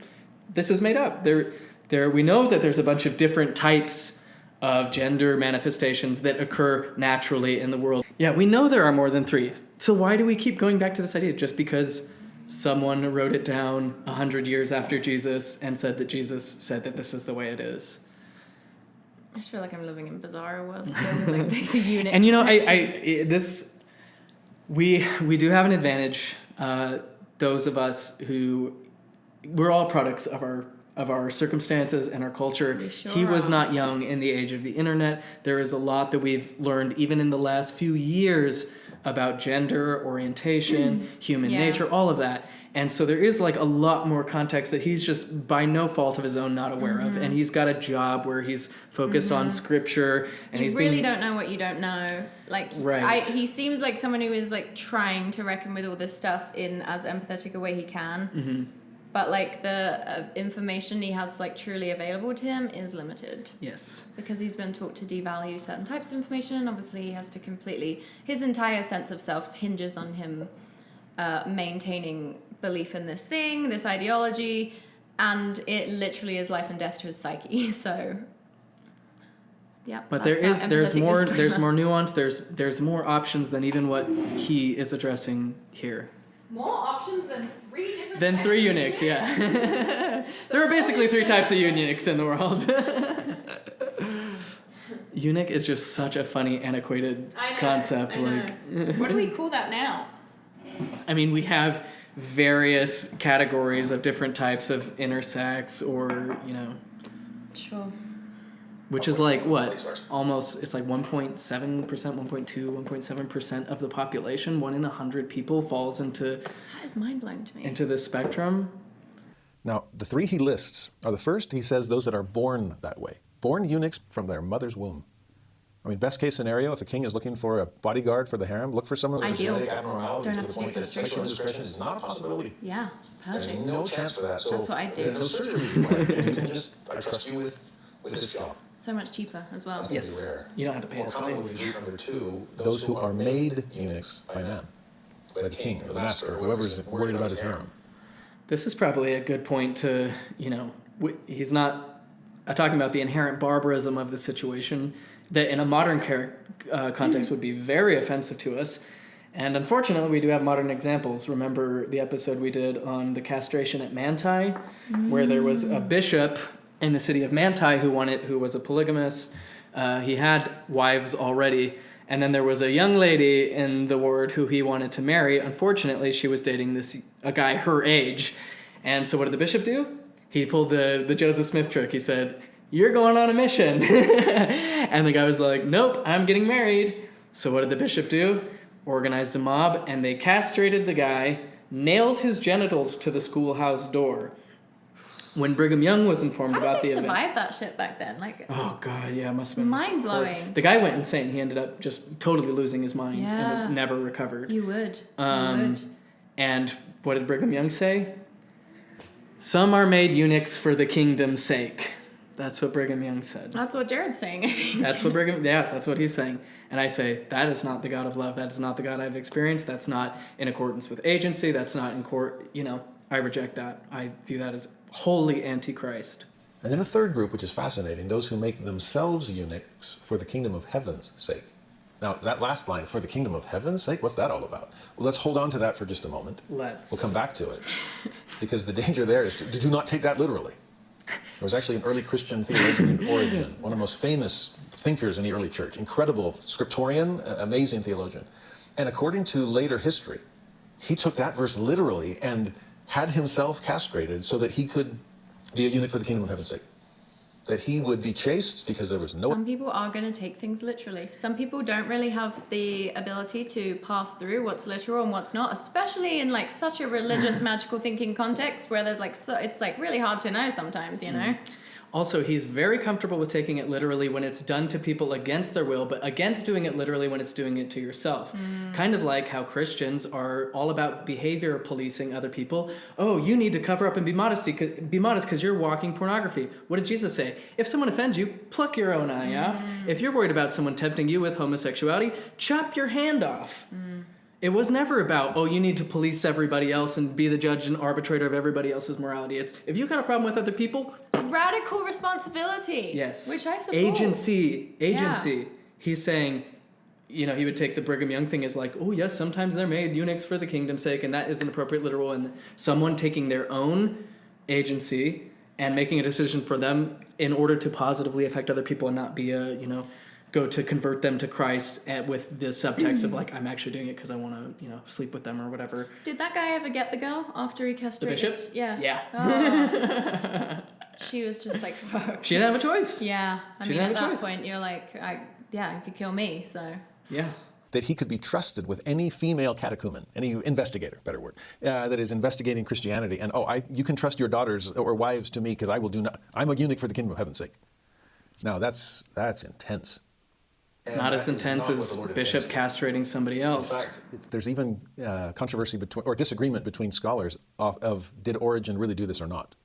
this is made up. We know that there's a bunch of different types of gender manifestations that occur naturally in the world. Yeah, we know there are more than 3. So why do we keep going back to this idea? Just because someone wrote it down 100 years after Jesus and said that Jesus said that this is the way it is. I just feel like I'm living in bizarre world still with like the eunuchs. And we do have an advantage. Those of us who we're all products of our circumstances and our culture. He was not young in the age of the internet. There is a lot that we've learned even in the last few years about gender, orientation, human nature, all of that. And so there is like a lot more context that he's just by no fault of his own not aware of. And he's got a job where he's focused on scripture. And you really don't know what you don't know. Like, he seems like someone who is like trying to reckon with all this stuff in as empathetic a way he can. But like the information he has like truly available to him is limited. Yes. Because he's been taught to devalue certain types of information, and obviously he has to his entire sense of self hinges on him maintaining belief in this thing, this ideology, and it literally is life and death to his psyche. So yeah. But there's more nuance, there's more options than even what he is addressing here. More options than 3 different Than 3 eunuchs, yeah. There are basically 3 types of eunuchs in the world. Eunuch is just such a funny, antiquated concept. I know. What do we call that now? I mean, we have various categories of different types of intersex, or, you know. Sure. Which is like, what? Almost, it's like 1.7%, 1.2, 1.7% of the population. 1 in 100 people falls into... That is mind-blowing to me. Into this spectrum. Now, the 3 he lists are, the first, he says, those that are born that way. Born eunuchs from their mother's womb. I mean, best case scenario, if a king is looking for a bodyguard for the harem, look for someone with Ideal. genetic abnormalities Don't to have the to point do that sexual indiscretion is not a possibility. Yeah, There's perfect. no chance for that. So That's what I do. there's no surgery required. You can just, I trust you with this job. So much cheaper as well. That's Yes. rare. You don't have to pay More a common slave. would be number 2, those who are made eunuchs by man, by the king or the master, whoever's worried about his harem. This is probably a good point to, you know, he's not talking about the inherent barbarism of the situation that in a modern context would be very offensive to us. And unfortunately, we do have modern examples. Remember the episode we did on the castration at Manti, where there was a bishop in the city of Manti who was a polygamist. He had wives already. And then there was a young lady in the ward who he wanted to marry. Unfortunately, she was dating a guy her age. And so what did the bishop do? He pulled the Joseph Smith trick. He said, "You're going on a mission." And the guy was like, "Nope, I'm getting married." So what did the bishop do? Organized a mob, and they castrated the guy, nailed his genitals to the schoolhouse door. When Brigham Young was informed about the event... How did they survive that shit back then? Like, oh, God, yeah, it must have been... mind-blowing. The guy went insane. He ended up just totally losing his mind and never recovered. You would. And what did Brigham Young say? "Some are made eunuchs for the kingdom's sake." That's what Brigham Young said. That's what Jared's saying, I think. That's what he's saying. And I say, that is not the God of love. That is not the God I've experienced. That's not in accordance with agency. That's not in court. You know, I reject that. I view that as wholly antichrist. And then a third group, which is fascinating, those who make themselves eunuchs for the kingdom of heaven's sake. Now, that last line, "for the kingdom of heaven's sake," what's that all about? Well, let's hold on to that for just a moment. We'll come back to it. Because the danger there is to do not take that literally. There was actually an early Christian theologian named Origen, one of the most famous thinkers in the early church, incredible scriptorian, amazing theologian. And according to later history, he took that verse literally and had himself castrated so that he could be a eunuch for the kingdom of heaven's sake. That he would be chaste because there was no... Some people are going to take things literally. Some people don't really have the ability to pass through what's literal and what's not, especially in like such a religious, magical thinking context where there's like, so it's like really hard to know sometimes, you know? Also, he's very comfortable with taking it literally when it's done to people against their will, but against doing it literally when it's doing it to yourself. Kind of like how Christians are all about behavior policing other people. Oh, you need to cover up and be modest because you're walking pornography. What did Jesus say? If someone offends you, pluck your own eye off. If you're worried about someone tempting you with homosexuality, chop your hand off. It was never about, oh, you need to police everybody else and be the judge and arbitrator of everybody else's morality. It's, if you got a problem with other people... Radical responsibility. Yes. Which I support. Agency. Yeah. He's saying, you know, he would take the Brigham Young thing as like, oh, yes, sometimes they're made eunuchs for the kingdom's sake, and that is an appropriate literal. And someone taking their own agency and making a decision for them in order to positively affect other people and not be a, you know... go to convert them to Christ and with the subtext of like, I'm actually doing it because I want to, you know, sleep with them or whatever. Did that guy ever get the girl after he castrated? The bishop? Yeah. Yeah. Oh. She was just like, fuck. She didn't have a choice. Yeah. I She mean, didn't at have a that choice. point, you're like, it could kill me, so. Yeah. That he could be trusted with any female catechumen, any investigator, better word, that is investigating Christianity. And, you can trust your daughters or wives to me because I will do not. I'm a eunuch for the kingdom of heaven's sake. Now, that's intense. And not as intense as bishop castrating somebody else. In fact, there's even controversy or disagreement between scholars of did Origen really do this or not.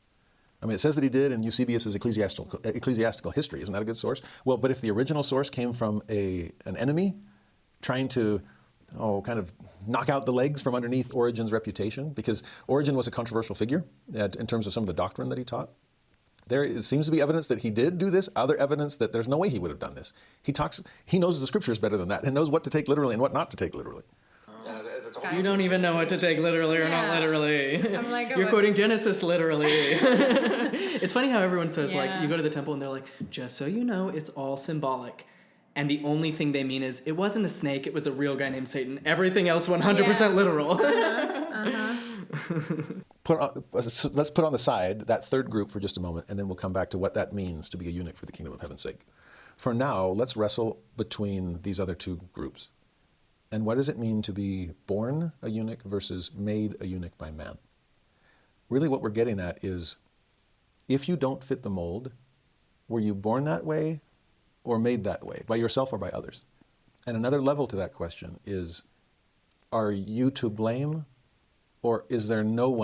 I mean, it says that he did in Eusebius's ecclesiastical history. Isn't that a good source? Well, but if the original source came from an enemy trying to kind of knock out the legs from underneath Origen's reputation, because Origen was a controversial figure in terms of some of the doctrine that he taught. There seems to be evidence that he did do this, other evidence that there's no way he would have done this. He knows the scriptures better than that and knows what to take literally and what not to take literally. You don't even know what to take literally or not literally. I'm like, you're quoting Genesis literally. It's funny how everyone says, like, you go to the temple and they're like, just so you know, it's all symbolic. and the only thing they mean is, it wasn't a snake, it was a real guy named Satan. Everything else 100% literal. Let's put on the side that third group for just a moment, and then we'll come back to what that means to be a eunuch for the kingdom of heaven's sake. For now, let's wrestle between these other two groups. And what does it mean to be born a eunuch versus made a eunuch by man? Really what we're getting at is, if you don't fit the mold, were you born that way or made that way, by yourself or by others? And another level to that question is, are you to blame, or is there no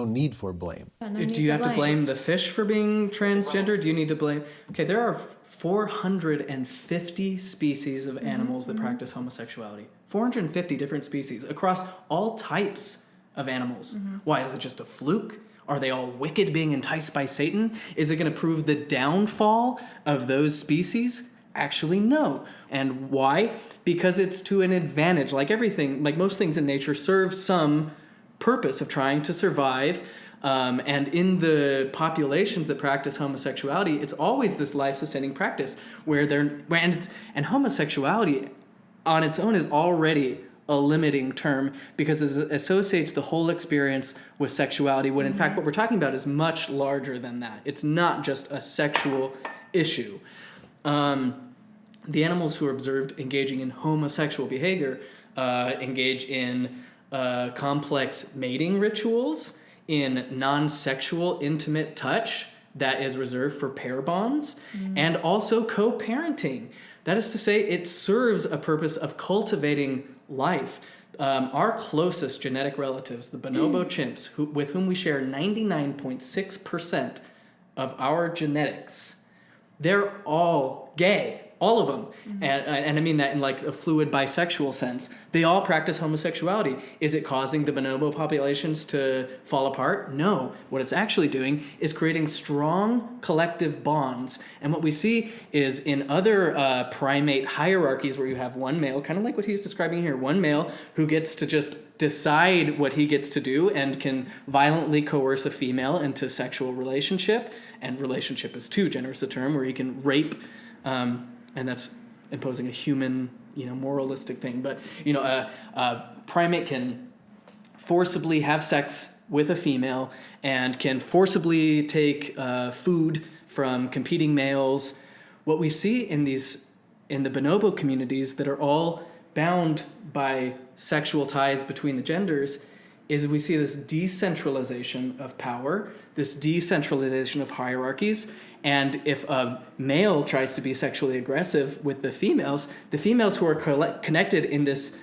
need for blame? Do you have to blame the fish for being transgender? Do you need to blame... Okay, there are 450 species of animals that practice homosexuality. 450 different species across all types of animals. Why? Is it just a fluke? Are they all wicked, being enticed by Satan? Is it going to prove the downfall of those species? Actually, no. And why? Because it's to an advantage. Like everything, like most things in nature, serve some purpose of trying to survive. And in the populations that practice homosexuality, it's always this life-sustaining practice where and homosexuality on its own is already a limiting term because it associates the whole experience with sexuality, when in fact what we're talking about is much larger than that. It's not just a sexual issue. The animals who are observed engaging in homosexual behavior engage in complex mating rituals, in non-sexual intimate touch that is reserved for pair bonds, and also co-parenting. That is to say, it serves a purpose of cultivating life. Our closest genetic relatives, the bonobo chimps, with whom we share 99.6% of our genetics, they're all gay. All of them. And I mean that in like a fluid bisexual sense. They all practice homosexuality. Is it causing the bonobo populations to fall apart? No. What it's actually doing is creating strong collective bonds. And what we see is in other primate hierarchies where you have one male, kind of like what he's describing here, one male who gets to just decide what he gets to do and can violently coerce a female into sexual relationship. And relationship is too generous a term, where he can rape and that's imposing a human, moralistic thing. But, a primate can forcibly have sex with a female and can forcibly take food from competing males. What we see in the bonobo communities that are all bound by sexual ties between the genders is we see this decentralization of power, this decentralization of hierarchies. And if a male tries to be sexually aggressive with the females who are connected in this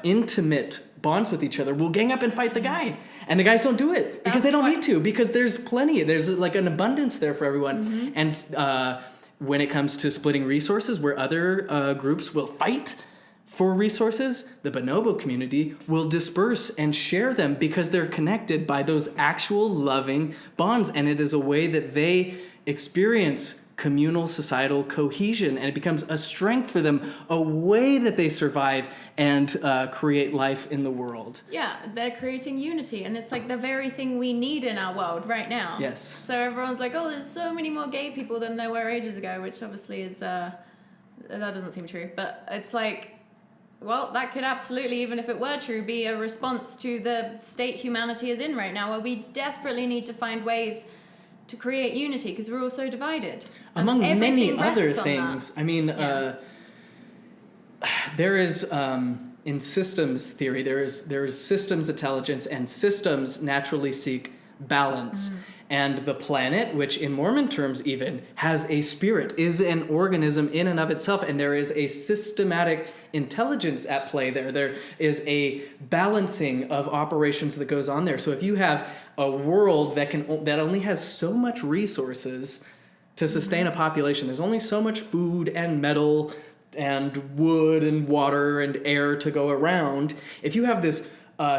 intimate bonds with each other will gang up and fight the guy. And the guys don't do it because they don't need to, because there's plenty. There's like an abundance there for everyone. And when it comes to splitting resources where other groups will fight for resources, the bonobo community will disperse and share them because they're connected by those actual loving bonds. And it is a way that they experience communal societal cohesion, and it becomes a strength for them, a way that they survive and create life in the world. Yeah, they're creating unity, and it's like the very thing we need in our world right now. Yes. So everyone's like, oh, there's so many more gay people than there were ages ago, which obviously is, that doesn't seem true, but it's like, well, that could absolutely, even if it were true, be a response to the state humanity is in right now, where we desperately need to find ways to create unity because we're all so divided. Among many other things. I mean, there is, in systems theory, there is systems intelligence, and systems naturally seek balance. And the planet, which in Mormon terms even has a spirit, is an organism in and of itself, and there is a systematic intelligence at play there. There is a balancing of operations that goes on there. So if you have a world that only has so much resources to sustain a population, there's only so much food and metal and wood and water and air to go around. If you have this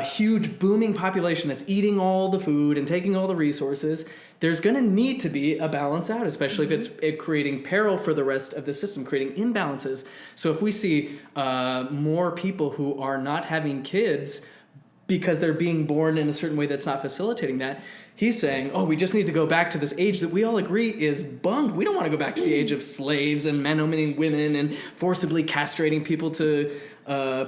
huge booming population that's eating all the food and taking all the resources, there's going to need to be a balance out, especially if it's creating peril for the rest of the system, creating imbalances. So if we see more people who are not having kids because they're being born in a certain way that's not facilitating that, He's saying, oh, we just need to go back to this age that we all agree is bunk. We don't want to go back to the age of slaves and men omitting women and forcibly castrating people to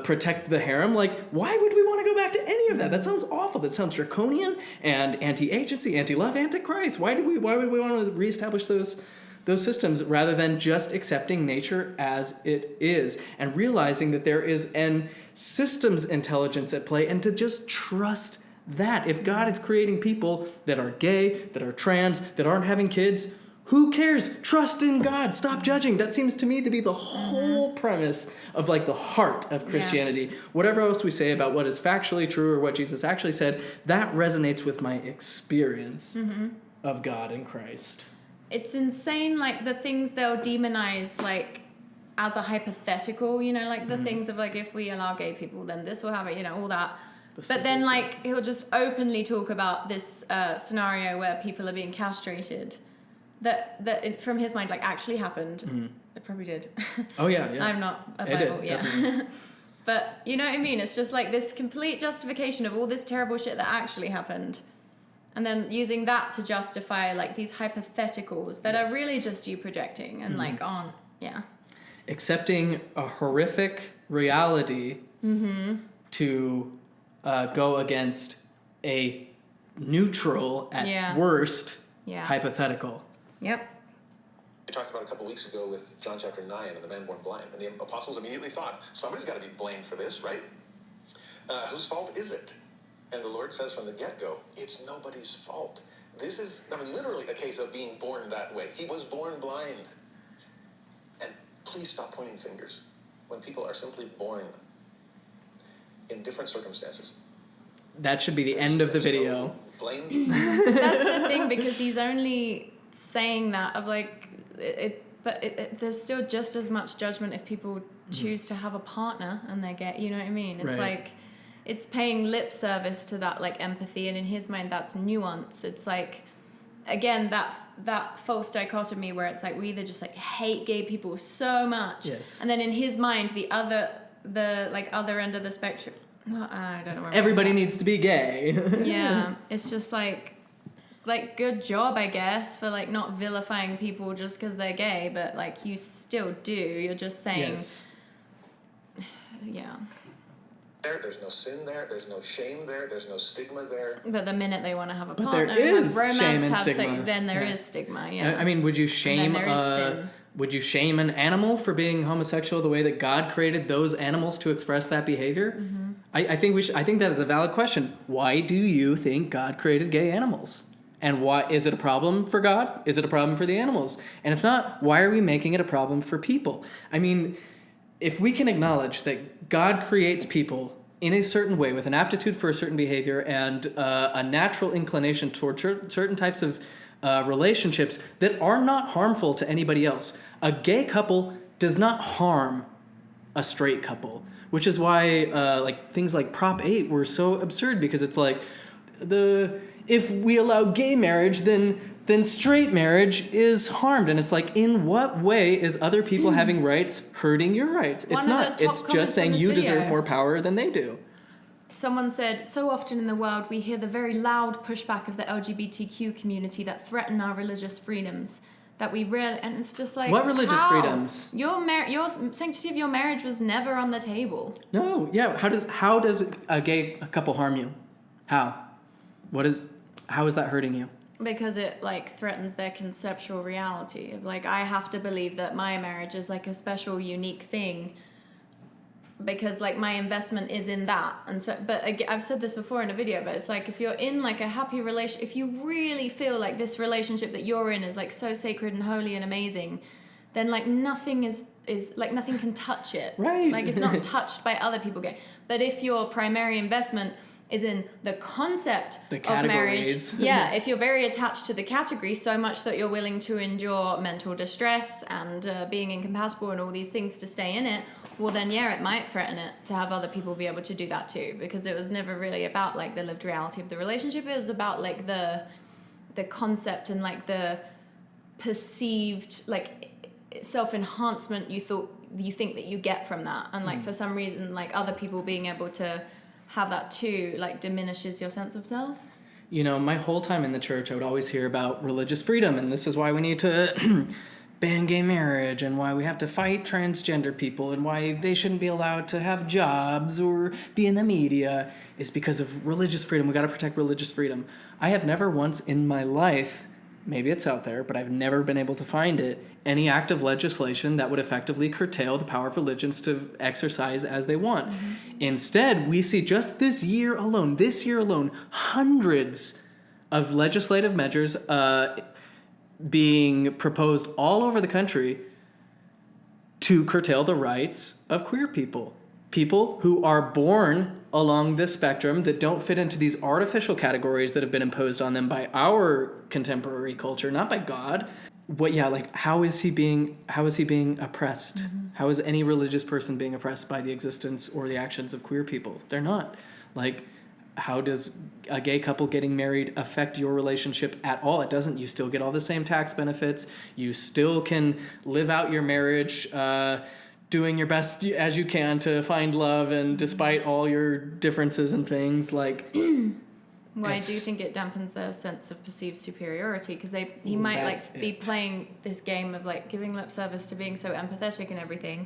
protect the harem. Like, why would we want to go back to any of that? That sounds awful. That sounds draconian and anti-agency, anti-love, anti-Christ. Why would we want to reestablish those systems rather than just accepting nature as it is and realizing that there is an systems intelligence at play, and to just trust that. If God is creating people that are gay, that are trans, that aren't having kids, who cares? Trust in God. Stop judging. That seems to me to be the whole premise of like the heart of Christianity. Yeah. Whatever else we say about what is factually true or what Jesus actually said, that resonates with my experience of God and Christ. It's insane, like the things they'll demonize, like as a hypothetical, you know, like the things of like, if we allow gay people, then this will happen, you know, all that. But then, like, he'll just openly talk about this scenario where people are being castrated that it, from his mind, like, actually happened. It probably did. Oh, yeah. I'm not a Bible, But, you know what I mean? It's just, like, this complete justification of all this terrible shit that actually happened. And then using that to justify, like, these hypotheticals that are really just you projecting and, like, aren't, accepting a horrific reality to... go against a neutral, at worst, hypothetical. Yep. We talked about a couple weeks ago with John chapter 9 and the man born blind. And the apostles immediately thought, somebody's got to be blamed for this, right? Whose fault is it? And the Lord says from the get-go, it's nobody's fault. This is, I mean, literally a case of being born that way. He was born blind. And please stop pointing fingers when people are simply born in different circumstances. That should be the end of the video. No blame. That's the thing, because he's only saying that of like but there's still just as much judgment if people choose to have a partner and they're gay. You know what I mean? It's like it's paying lip service to that like empathy, and in his mind that's nuance. It's like, again, that false dichotomy where it's like we either just like hate gay people so much, and then in his mind the other end of the spectrum, well, I don't know where everybody needs to be gay. It's just like good job, I guess, for like not vilifying people just because they're gay, but like you still do. You're just saying There's no sin there, there's no shame there, there's no stigma there. But the minute they want to have a partner, but there is have romance, shame and have stigma. Sex, then there is stigma. I mean, would you shame an animal for being homosexual the way that God created those animals to express that behavior? I think that is a valid question. Why do you think God created gay animals? And why is it a problem for God? Is it a problem for the animals? And if not, why are we making it a problem for people? I mean, if we can acknowledge that God creates people in a certain way with an aptitude for a certain behavior and a natural inclination toward certain types of relationships that are not harmful to anybody else. A gay couple does not harm a straight couple, which is why like things like Prop 8 were so absurd, because it's like if we allow gay marriage, then straight marriage is harmed. And it's like, in what way is other people having rights hurting your rights? It's not. It's just saying you deserve more power than they do. Someone said, so often in the world we hear the very loud pushback of the LGBTQ community that threaten our religious freedoms. That we really, and it's just like, what religious freedoms? Your sanctity of your marriage was never on the table. No, yeah. How does a gay couple harm you? How is that hurting you? Because it like threatens their conceptual reality of like, I have to believe that my marriage is like a special, unique thing because like my investment is in that. And so, but I've said this before in a video, but it's like, if you're in like a happy relation, if you really feel like this relationship that you're in is like so sacred and holy and amazing, then like nothing is like nothing can touch it. Right. Like it's not touched by other people gay. But if your primary investment is in the concept of marriage. If you're very attached to the category so much that you're willing to endure mental distress and being incompatible and all these things to stay in it, well then it might threaten it to have other people be able to do that too, because it was never really about like the lived reality of the relationship. It was about like the concept and like the perceived like self-enhancement you think that you get from that, and like for some reason like other people being able to have that too like diminishes your sense of self. My whole time in the church, I would always hear about religious freedom, and this is why we need to ban gay marriage, and why we have to fight transgender people, and why they shouldn't be allowed to have jobs or be in the media, is because of religious freedom. We got to protect religious freedom. I have never once in my life, maybe it's out there, but I've never been able to find it, any act of legislation that would effectively curtail the power of religions to exercise as they want. Mm-hmm. Instead, we see just this year alone, hundreds of legislative measures being proposed all over the country to curtail the rights of queer people. People who are born along this spectrum that don't fit into these artificial categories that have been imposed on them by our contemporary culture, not by God. How is he being oppressed? Mm-hmm. How is any religious person being oppressed by the existence or the actions of queer people? They're not. How does a gay couple getting married affect your relationship at all? It doesn't. You still get all the same tax benefits. You still can live out your marriage, doing your best as you can to find love, and despite all your differences and things. Why do you think it dampens their sense of perceived superiority? Because he might be playing this game of giving lip service to being so empathetic and everything.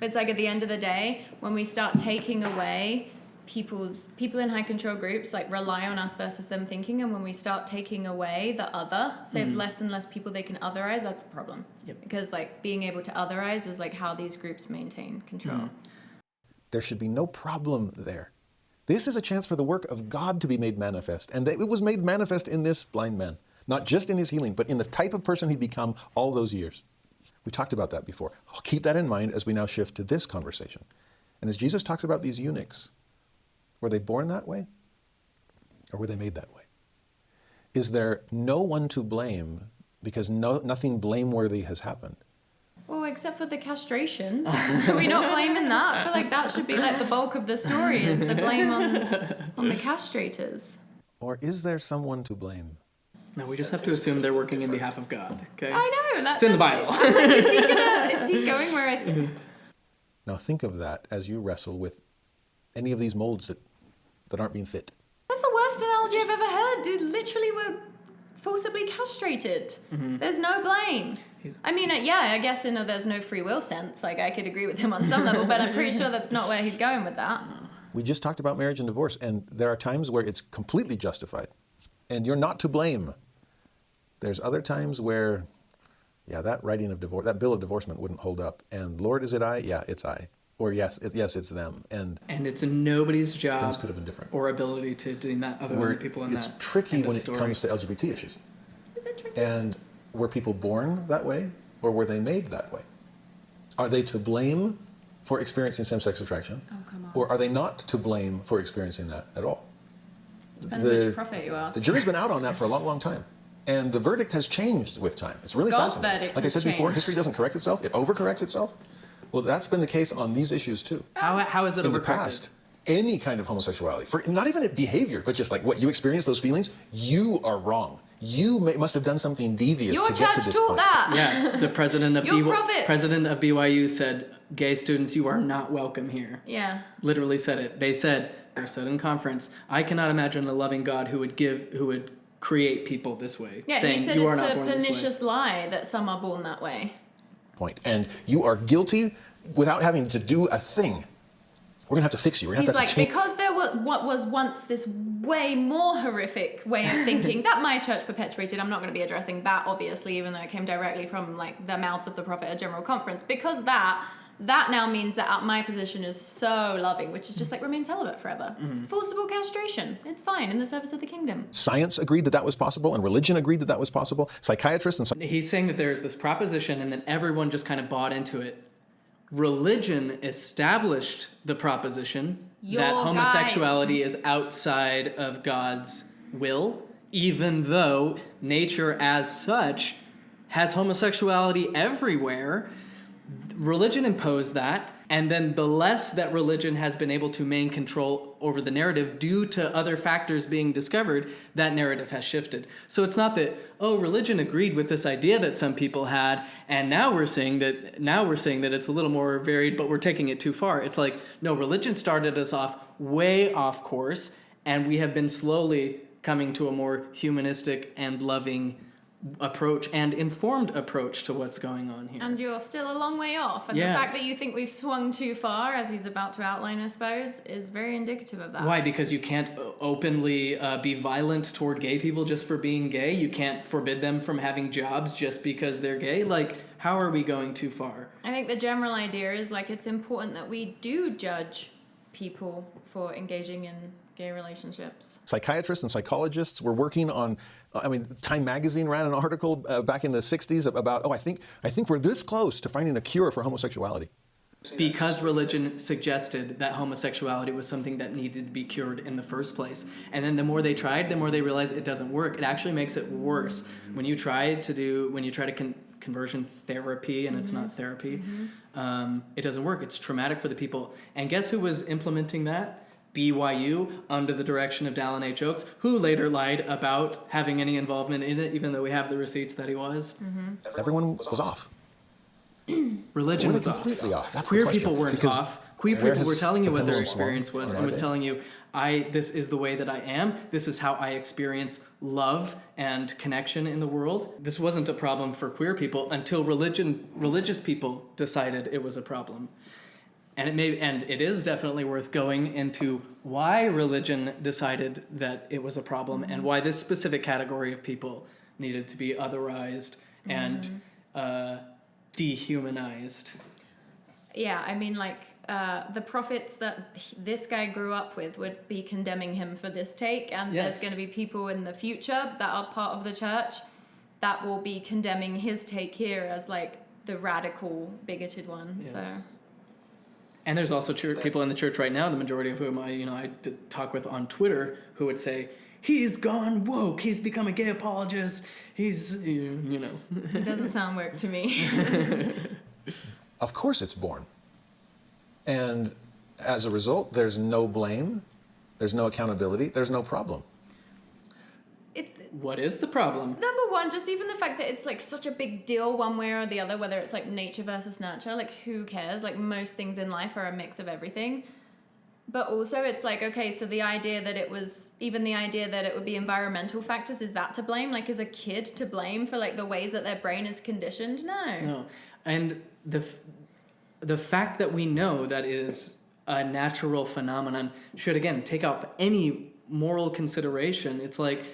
But it's at the end of the day, when we start taking away people in high control groups rely on us versus them thinking, and when we start taking away the other, so they have less and less people they can otherize, that's a problem. Yep. Because being able to otherize is how these groups maintain control. There should be no problem there. This is a chance for the work of God to be made manifest, and it was made manifest in this blind man, not just in his healing, but in the type of person he'd become all those years. We talked about that before. I'll keep that in mind as we now shift to this conversation. And as Jesus talks about these eunuchs, were they born that way? Or were they made that way? Is there no one to blame because nothing blameworthy has happened? Well, except for the castration. Are we not blaming that? I feel that should be the bulk of the story, is the blame on the castrators. Or is there someone to blame? No, we just have to assume they're working in behalf of God. Okay, I know. It's in the Bible. Is he going where I think? Now think of that as you wrestle with any of these molds that aren't being fit. That's the worst analogy I've ever heard. Dude, literally were forcibly castrated. Mm-hmm. There's no blame. I guess there's no free will sense. I could agree with him on some level, but I'm pretty sure that's not where he's going with that. We just talked about marriage and divorce, and there are times where it's completely justified, and you're not to blame. There's other times where, that writing of divorce, that bill of divorcement wouldn't hold up. And Lord, is it I? Yeah, it's I. Or yes, it's them. And it's nobody's job. Things could have been different. Or ability to do that other than the people in that. It's tricky when it comes to LGBT issues. Is it tricky? And were people born that way, or were they made that way? Are they to blame for experiencing same-sex attraction? Oh, come on. Or are they not to blame for experiencing that at all? Depends which prophet you ask. The jury's been out on that for a long, long time. And the verdict has changed with time. It's really God's fascinating. verdict Like I said before, history doesn't correct itself. It overcorrects itself. Well, that's been the case on these issues too. How is it in overcorrected? The past? Any kind of homosexuality, for not even behavior, but just what you experience, those feelings, you are wrong. You must have done something devious to get to this point. Your church taught that. Yeah, the president of president of BYU said, "Gay students, you are not welcome here." Yeah. Literally said it. They said in conference, "I cannot imagine a loving God who would create people this way." Yeah, saying, he said you it's are not a born this way. pernicious lie that some are born that way. Point. And you are guilty without having to do a thing. We're going to have to fix you. We're going to have to change. Because there was what was once this way more horrific way of thinking that my church perpetuated. I'm not going to be addressing that, obviously, even though it came directly from the mouths of the prophet at General Conference. Because that now means that my position is so loving, which is just remain celibate forever. Mm-hmm. Forcible castration. It's fine in the service of the kingdom. Science agreed that was possible, and religion agreed that was possible. Psychiatrists and... He's saying that there's this proposition, and then everyone just kind of bought into it. Religion established the proposition that homosexuality is outside of God's will, even though nature as such has homosexuality everywhere. Religion imposed that, and then the less that religion has been able to maintain control over the narrative due to other factors being discovered, that narrative has shifted. So it's not that, religion agreed with this idea that some people had, and now we're saying that it's a little more varied, but we're taking it too far. It's no, religion started us off way off course, and we have been slowly coming to a more humanistic and loving approach and informed approach to what's going on here. And you're still a long way off. And Yes. the fact that you think we've swung too far, as he's about to outline, I suppose, is very indicative of that. Why? Because you can't openly be violent toward gay people just for being gay? You can't forbid them from having jobs just because they're gay? Like, how are we going too far? I think the general idea is, like, it's important that we do judge people for engaging in gay relationships. Psychiatrists and psychologists were working on, Time Magazine ran an article back in the 60s about, I think we're this close to finding a cure for homosexuality. Because religion suggested that homosexuality was something that needed to be cured in the first place. And then the more they tried, the more they realized it doesn't work. It actually makes it worse. When you try to conversion therapy, and it's not therapy, it doesn't work. It's traumatic for the people. And guess who was implementing that? BYU, under the direction of Dallin H. Oaks, who later lied about having any involvement in it, even though we have the receipts that he was. Everyone was off. Religion was completely off. That's the Queer question. people weren't Because off. Queer where people were has telling you the what their pendulum swung experience was on and our was day? telling you, this is the way that I am. This is how I experience love and connection in the world. This wasn't a problem for queer people until religious people decided it was a problem. And it is definitely worth going into why religion decided that it was a problem and why this specific category of people needed to be otherized and dehumanized. Yeah, I mean, like, the prophets that this guy grew up with would be condemning him for this take, and Yes. there's going to be people in the future that are part of the church that will be condemning his take here as, like, the radical, bigoted one. Yes. So, And there's also people in the church right now, the majority of whom I talk with on Twitter, who would say, he's gone woke, he's become a gay apologist, he's. it doesn't sound woke to me. Of course it's born. And as a result, there's no blame, there's no accountability, there's no problem. What is the problem? Number one, just even the fact that it's like such a big deal one way or the other, whether it's like nature versus nurture, like who cares? Like most things in life are a mix of everything. But also it's like, okay, so the idea that it would be environmental factors, is that to blame? Like, is a kid to blame for like the ways that their brain is conditioned? No. And the fact that we know that it is a natural phenomenon should, again, take out any moral consideration. It's like,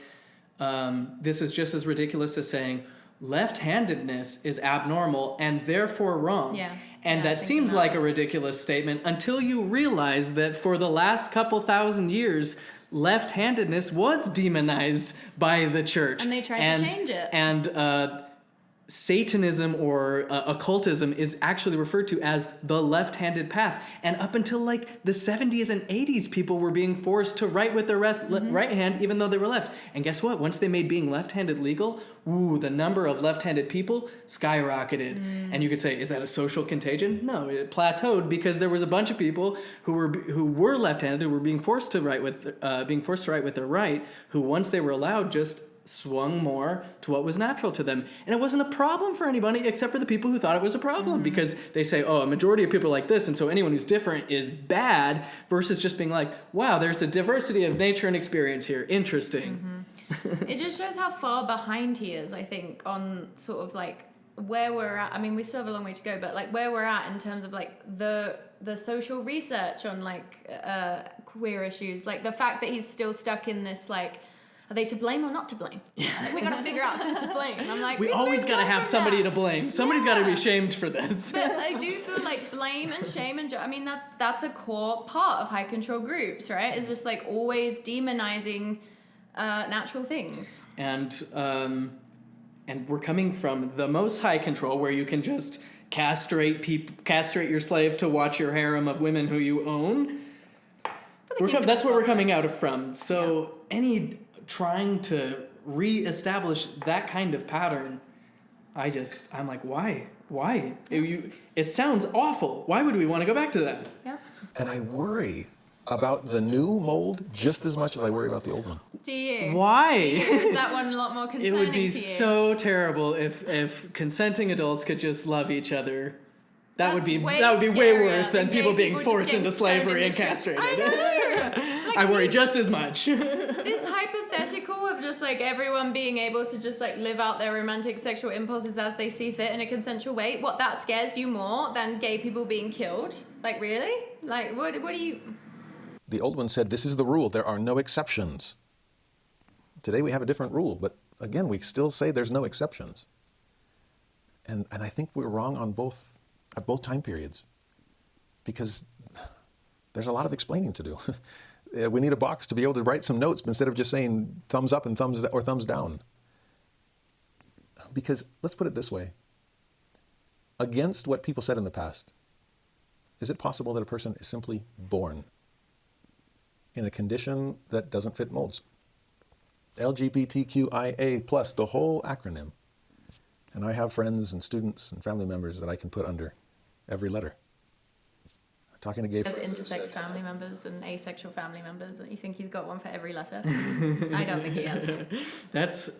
this is just as ridiculous as saying left-handedness is abnormal and therefore wrong. Yeah. And that seems like a ridiculous statement until you realize that for the last couple thousand years, left-handedness was demonized by the church. And they tried to change it. And Satanism or occultism is actually referred to as the left-handed path. And up until like the 70s and 80s, people were being forced to write with their right hand even though they were left. And guess what? Once they made being left-handed legal, the number of left-handed people skyrocketed. And you could say, is that a social contagion? No, it plateaued because there was a bunch of people who were left-handed, who were being forced to write with their right, who once they were allowed just swung more to what was natural to them. And it wasn't a problem for anybody except for the people who thought it was a problem because they say, a majority of people are like this, and so anyone who's different is bad, versus just being like, wow, there's a diversity of nature and experience here. Interesting. It just shows how far behind he is, I think, on sort of like where we're at. I mean, we still have a long way to go, but like where we're at in terms of like the social research on like queer issues, like the fact that he's still stuck in this like, are they to blame or not to blame? Like, we got to figure out who to blame. And I'm like, We always got to have somebody to blame. Somebody's got to be shamed for this. But I do feel like blame and shame and I mean that's a core part of high control groups, right? It's just like always demonizing natural things. And we're coming from the most high control, where you can just castrate your slave to watch your harem of women who you own. That's where we're coming out of from. So any trying to re-establish that kind of pattern, I'm like, why? It sounds awful. Why would we want to go back to that? Yeah. And I worry about the new mold just as much as I worry about the old one. Do you? Why? Is that one a lot more concerning It would be to you? so terrible if consenting adults could just love each other. That would be way worse than people being forced into slavery and castrated. I know. I worry just as much. This hypothetical just like everyone being able to just like live out their romantic sexual impulses as they see fit in a consensual way, what, that scares you more than gay people being killed? Like, really? Like, what do you... The old one said, this is the rule. There are no exceptions. Today we have a different rule, but again, we still say there's no exceptions. And I think we're wrong on at both time periods, because there's a lot of explaining to do. We need a box to be able to write some notes instead of just saying thumbs up and thumbs down. Because let's put it this way. Against what people said in the past, is it possible that a person is simply born in a condition that doesn't fit molds? LGBTQIA+, the whole acronym. And I have friends and students and family members that I can put under every letter. Talking to gay There's intersex family members and asexual family members, and you think he's got one for every letter? I don't think he has. That's,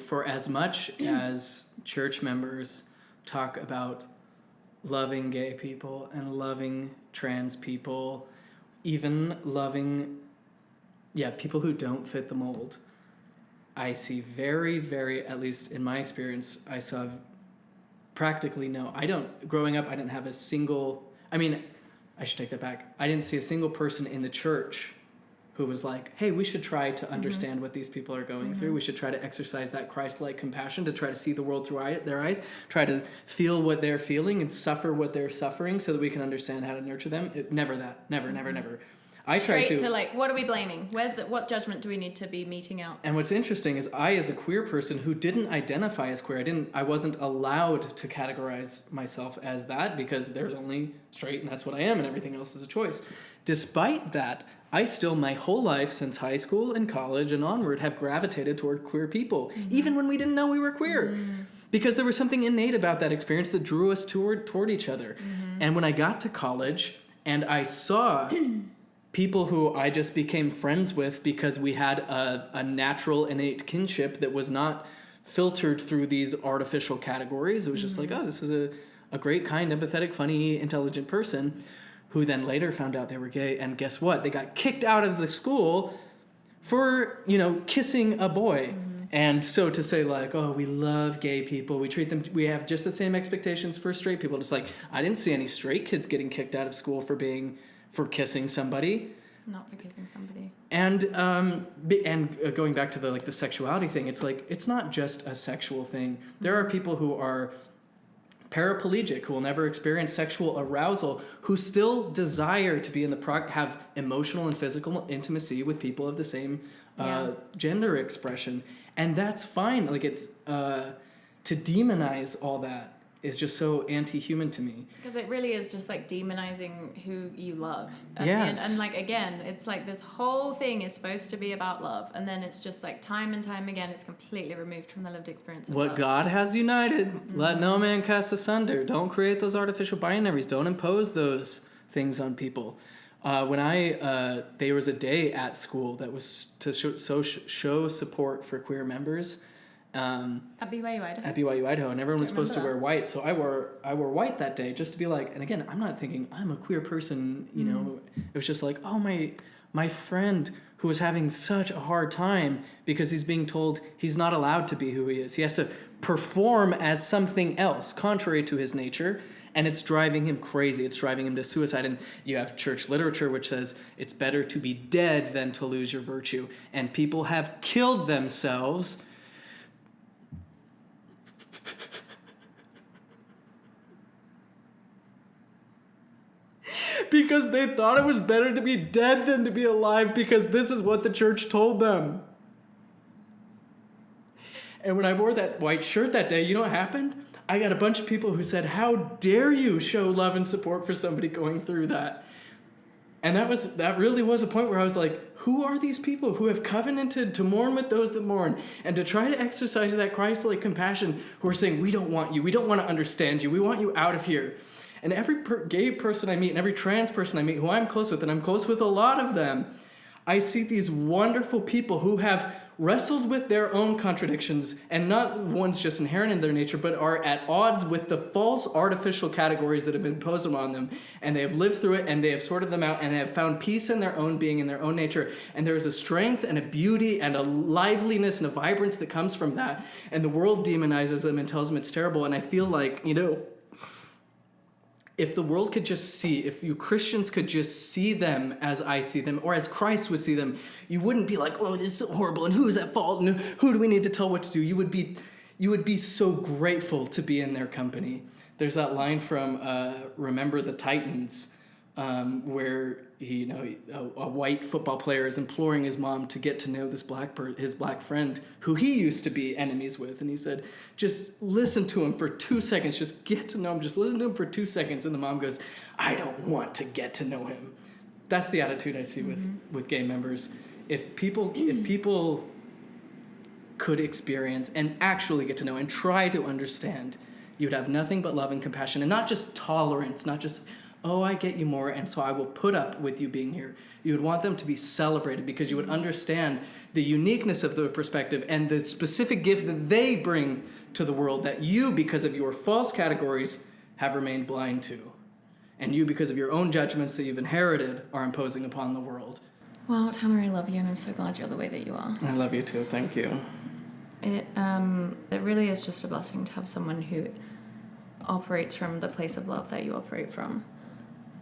for as much as church members talk about loving gay people and loving trans people, even loving, people who don't fit the mold, I see very, very, at least in my experience, I saw practically no. Growing up, I didn't have a single... I should take that back. I didn't see a single person in the church who was like, hey, we should try to understand what these people are going through. We should try to exercise that Christ-like compassion to try to see the world through their eyes, try to feel what they're feeling and suffer what they're suffering so that we can understand how to nurture them. Never that. Never. I try to like, what are we blaming? What judgment do we need to be meting out? And what's interesting is I, as a queer person who didn't identify as queer, I wasn't allowed to categorize myself as that because there's only straight and that's what I am and everything else is a choice. Despite that, I still, my whole life since high school and college and onward, have gravitated toward queer people, even when we didn't know we were queer. Because there was something innate about that experience that drew us toward each other. And when I got to college and I saw... people who I just became friends with because we had a natural, innate kinship that was not filtered through these artificial categories. It was just like, oh, this is a great, kind, empathetic, funny, intelligent person who then later found out they were gay. And guess what? They got kicked out of the school for, kissing a boy. And so to say like, oh, we love gay people, we treat them, we have just the same expectations for straight people. Just like, I didn't see any straight kids getting kicked out of school for kissing somebody. Not for kissing somebody. And going back to the sexuality thing, it's like, it's not just a sexual thing. There are people who are paraplegic, who will never experience sexual arousal, who still desire to be have emotional and physical intimacy with people of the same gender expression. And that's fine. Like, it's to demonize all that is just so anti-human to me. Because it really is just like demonizing who you love. Yes. And like, again, it's like this whole thing is supposed to be about love. And then it's just like time and time again, it's completely removed from the lived experience of what love. God has united, let no man cast asunder. Don't create those artificial binaries. Don't impose those things on people. There was a day at school that was to show support for queer members. At BYU Idaho? At BYU Idaho, and everyone was supposed to wear white, so I wore white that day just to be like, and again, I'm not thinking I'm a queer person, it was just like, oh, my friend who was having such a hard time because he's being told he's not allowed to be who he is. He has to perform as something else, contrary to his nature, and it's driving him crazy. It's driving him to suicide. And you have church literature which says it's better to be dead than to lose your virtue, and people have killed themselves because they thought it was better to be dead than to be alive because this is what the church told them. And when I wore that white shirt that day, you know what happened? I got a bunch of people who said, how dare you show love and support for somebody going through that? And that really was a point where I was like, who are these people who have covenanted to mourn with those that mourn and to try to exercise that Christ-like compassion, who are saying, we don't want you, we don't want to understand you, we want you out of here. And every gay person I meet and every trans person I meet who I'm close with, and I'm close with a lot of them, I see these wonderful people who have wrestled with their own contradictions, and not ones just inherent in their nature, but are at odds with the false artificial categories that have been imposed on them, and they have lived through it, and they have sorted them out, and have found peace in their own being, in their own nature, and there is a strength and a beauty and a liveliness and a vibrance that comes from that, and the world demonizes them and tells them it's terrible. And I feel like, if the world could just see, if you Christians could just see them as I see them, or as Christ would see them, you wouldn't be like, oh, this is horrible, and who's at fault, and who do we need to tell what to do? You would be so grateful to be in their company. There's that line from Remember the Titans, where a white football player is imploring his mom to get to know this his black friend who he used to be enemies with, and he said, just listen to him for 2 seconds, just get to know him, just listen to him for 2 seconds. And the mom goes, I don't want to get to know him. That's the attitude I see with gay members. If people could experience and actually get to know and try to understand, you'd have nothing but love and compassion, and not just tolerance, not just, oh, I get you more, and so I will put up with you being here. You would want them to be celebrated, because you would understand the uniqueness of their perspective and the specific gift that they bring to the world that you, because of your false categories, have remained blind to. And you, because of your own judgments that you've inherited, are imposing upon the world. Well, Tanner, I love you, and I'm so glad you're the way that you are. I love you too. Thank you. It really is just a blessing to have someone who operates from the place of love that you operate from.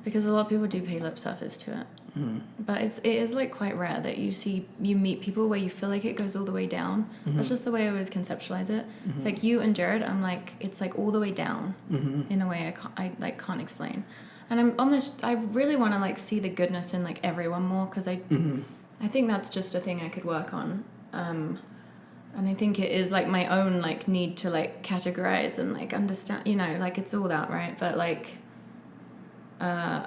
Because a lot of people do pay lip service to it. But it is like quite rare that you meet people where you feel like it goes all the way down. That's just the way I always conceptualize it. It's like you and Jared, I'm like, it's like all the way down in a way I can't explain. And I'm on this, I really want to like see the goodness in like everyone more, because I think that's just a thing I could work on. And I think it is like my own like need to like categorize and like understand, like it's all that, right? But like, I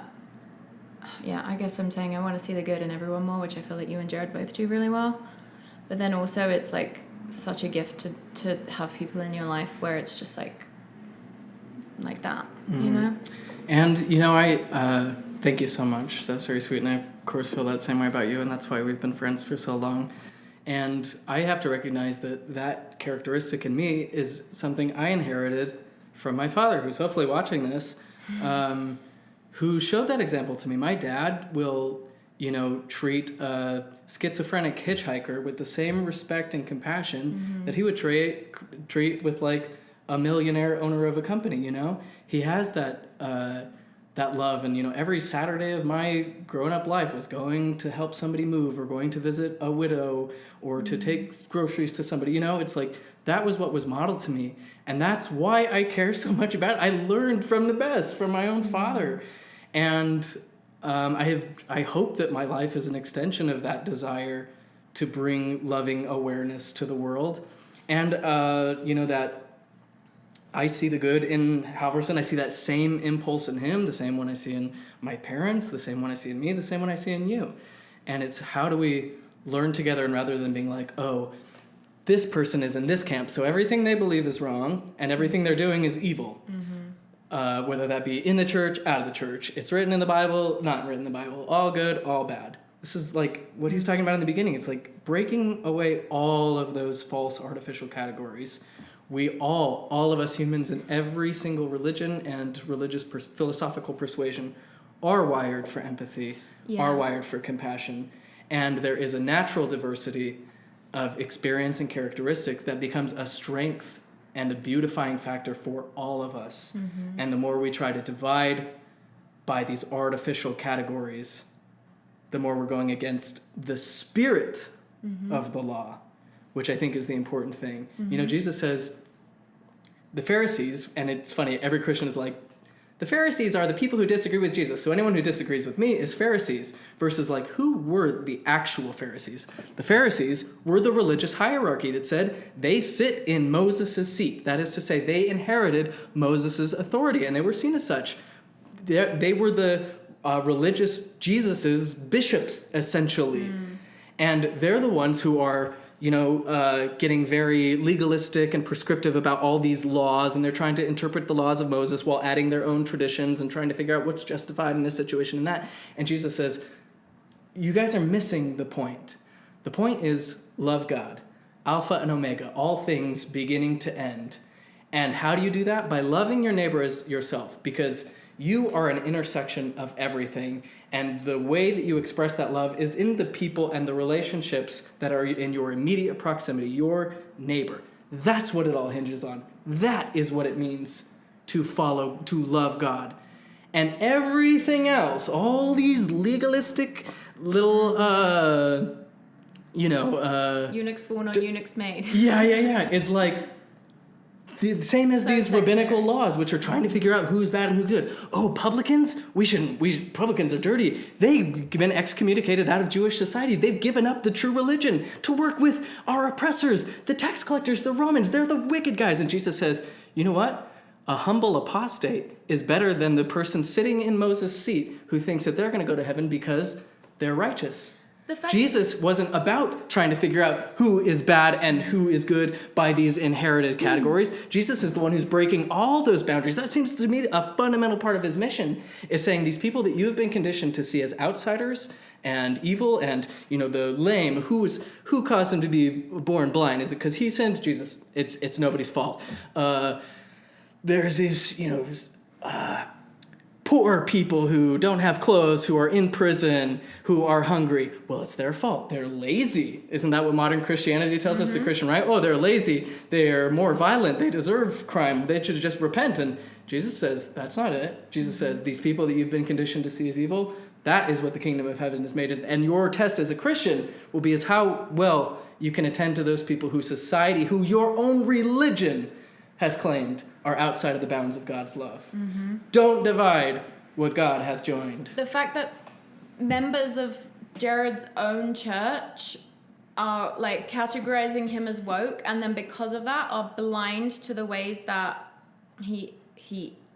guess I'm saying I want to see the good in everyone more, which I feel like you and Jared both do really well. But then also it's like such a gift to have people in your life where it's just like that, And, I thank you so much. That's very sweet. And I, of course, feel that same way about you. And that's why we've been friends for so long. And I have to recognize that characteristic in me is something I inherited from my father, who's hopefully watching this, who showed that example to me. My dad will, treat a schizophrenic hitchhiker with the same respect and compassion that he would treat with like a millionaire owner of a company. He has that love, and every Saturday of my grown-up life was going to help somebody move, or going to visit a widow, or to take groceries to somebody. It's like that was what was modeled to me, and that's why I care so much about it. I learned from the best from my own father, and I hope that my life is an extension of that desire to bring loving awareness to the world, and that I see the good in Halverson. I see that same impulse in him, the same one I see in my parents, the same one I see in me, the same one I see in you. And it's how do we learn together, and rather than being like, oh, this person is in this camp, so everything they believe is wrong, and everything they're doing is evil. Whether that be in the church, out of the church. It's written in the Bible, not written in the Bible. All good, all bad. This is like what he's talking about in the beginning. It's like breaking away all of those false artificial categories. We all of us humans in every single religion and religious philosophical persuasion are wired for empathy, are wired for compassion. And there is a natural diversity of experience and characteristics that becomes a strength and a beautifying factor for all of us. And the more we try to divide by these artificial categories, the more we're going against the spirit of the law, which I think is the important thing. Jesus says, the Pharisees, and it's funny, every Christian is like, the Pharisees are the people who disagree with Jesus, so anyone who disagrees with me is Pharisees, versus like, who were the actual Pharisees? The Pharisees were the religious hierarchy that said they sit in Moses' seat. That is to say, they inherited Moses' authority, and they were seen as such. They were the religious Jesus's bishops, essentially. And they're the ones who are getting very legalistic and prescriptive about all these laws, and they're trying to interpret the laws of Moses while adding their own traditions and trying to figure out what's justified in this situation and that. And Jesus says, you guys are missing the point. The point is love God. Alpha and Omega, all things beginning to end. And how do you do that? By loving your neighbor as yourself, because you are an intersection of everything. And the way that you express that love is in the people and the relationships that are in your immediate proximity, your neighbor. That's what it all hinges on. That is what it means to follow, to love God. And everything else, all these legalistic little, eunuchs born or eunuchs made. Yeah. It's like the same as these rabbinical laws, which are trying to figure out who's bad and who's good. Oh, publicans? Publicans are dirty. They've been excommunicated out of Jewish society. They've given up the true religion to work with our oppressors, the tax collectors, the Romans. They're the wicked guys. And Jesus says, you know what? A humble apostate is better than the person sitting in Moses' seat who thinks that they're going to go to heaven because they're righteous. Jesus wasn't about trying to figure out who is bad and who is good by these inherited categories. Jesus is the one who's breaking all those boundaries. That seems to me a fundamental part of his mission, is saying these people that you've been conditioned to see as outsiders and evil and, the lame, who caused him to be born blind? Is it because he sinned? Jesus, it's nobody's fault. There's these, poor people who don't have clothes, who are in prison, who are hungry. Well, it's their fault. They're lazy. Isn't that what modern Christianity tells us, the Christian right? Oh, they're lazy. They're more violent. They deserve crime. They should just repent. And Jesus says, that's not it. Jesus says, these people that you've been conditioned to see as evil, that is what the kingdom of heaven is made of. And your test as a Christian will be as how well you can attend to those people who society, who your own religion has claimed are outside of the bounds of God's love. Don't divide what God hath joined. The fact that members of Jared's own church are like categorizing him as woke, and then because of that are blind to the ways that he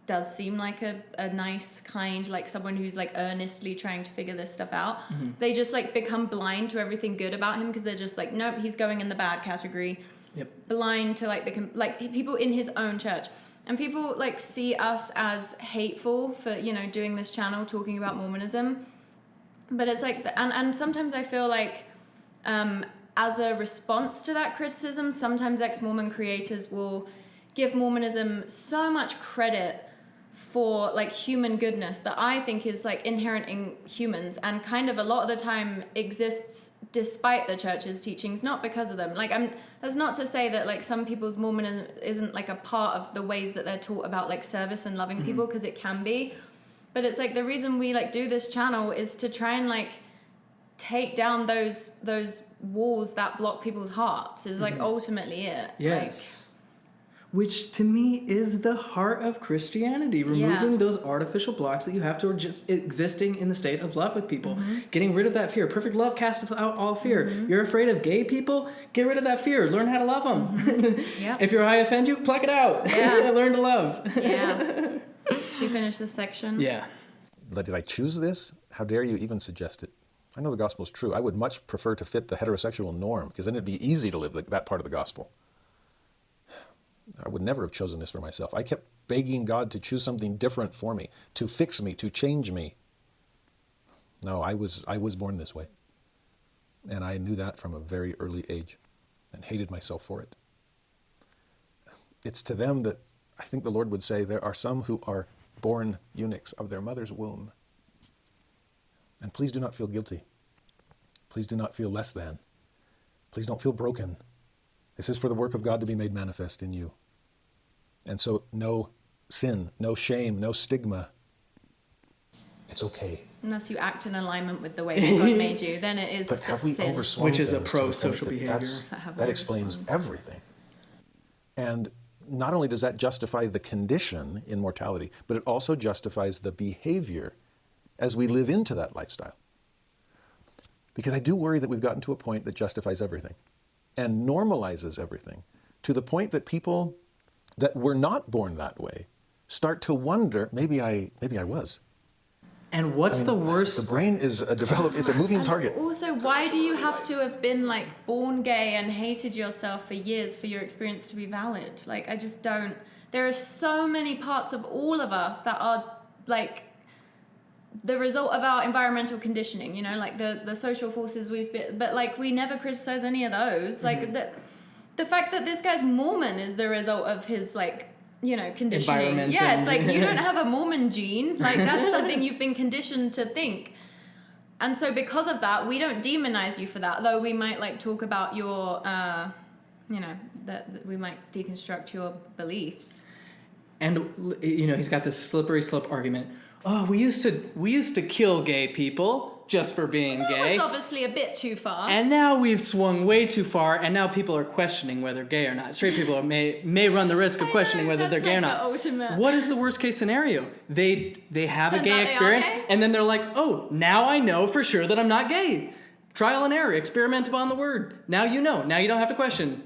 does seem like a nice, kind, like someone who's like earnestly trying to figure this stuff out. They just like become blind to everything good about him because they're just like, nope, he's going in the bad category. Blind to like people in his own church, and people like see us as hateful for doing this channel talking about Mormonism, but it's like and sometimes I feel like as a response to that criticism, sometimes ex-Mormon creators will give Mormonism so much credit for like human goodness that I think is like inherent in humans, and kind of a lot of the time exists despite the church's teachings, not because of them. Like that's not to say that like some people's Mormonism isn't like a part of the ways that they're taught about like service and loving people, because it can be, but it's like the reason we like do this channel is to try and like take down those walls that block people's hearts is like ultimately it. Yes. Which to me is the heart of Christianity, removing those artificial blocks that you have to just existing in the state of love with people, getting rid of that fear. Perfect love casts out all fear. You're afraid of gay people? Get rid of that fear. Learn how to love them. If your eye offend you, pluck it out. Learn to love. Should we finish this section? Yeah. Did I choose this? How dare you even suggest it? I know the gospel is true. I would much prefer to fit the heterosexual norm, because then it'd be easy to live that part of the gospel. I would never have chosen this for myself. I kept begging God to choose something different for me, to fix me, to change me. No, I was born this way. And I knew that from a very early age and hated myself for it. It's to them that I think the Lord would say there are some who are born eunuchs of their mother's womb. And please do not feel guilty. Please do not feel less than. Please don't feel broken. This is for the work of God to be made manifest in you. And so no sin, no shame, no stigma. It's okay. Unless you act in alignment with the way that God made you, then it is but have we sin. overswung Which is a things pro-social to the behavior. that explains everything. And not only does that justify the condition in mortality, but it also justifies the behavior as we live into that lifestyle. Because I do worry that we've gotten to a point that justifies everything and normalizes everything, to the point that people that were not born that way start to wonder, maybe I was. And what's the worst? The brain is it's a moving target. Also, why do you have to have been like born gay and hated yourself for years for your experience to be valid? Like, I just don't. There are so many parts of all of us that are like the result of our environmental conditioning, you know, like the social forces but like we never criticize any of those. Like the fact that this guy's Mormon is the result of his, like, you know, conditioning. Yeah, it's like you don't have a Mormon gene. Like, that's something you've been conditioned to think. And so because of that, we don't demonize you for that, though we might, like, talk about your, you know, that we might deconstruct your beliefs. And, you know, he's got this slippery slope argument. Oh, we used to kill gay people just for being gay. That's obviously a bit too far. And now we've swung way too far, and now people are questioning whether gay or not. Straight people may run the risk of questioning whether they're gay or not. What is the worst case scenario? They have a gay experience, and then they're like, oh, now I know for sure that I'm not gay. Trial and error, experiment upon the word. Now you know. Now you don't have to question.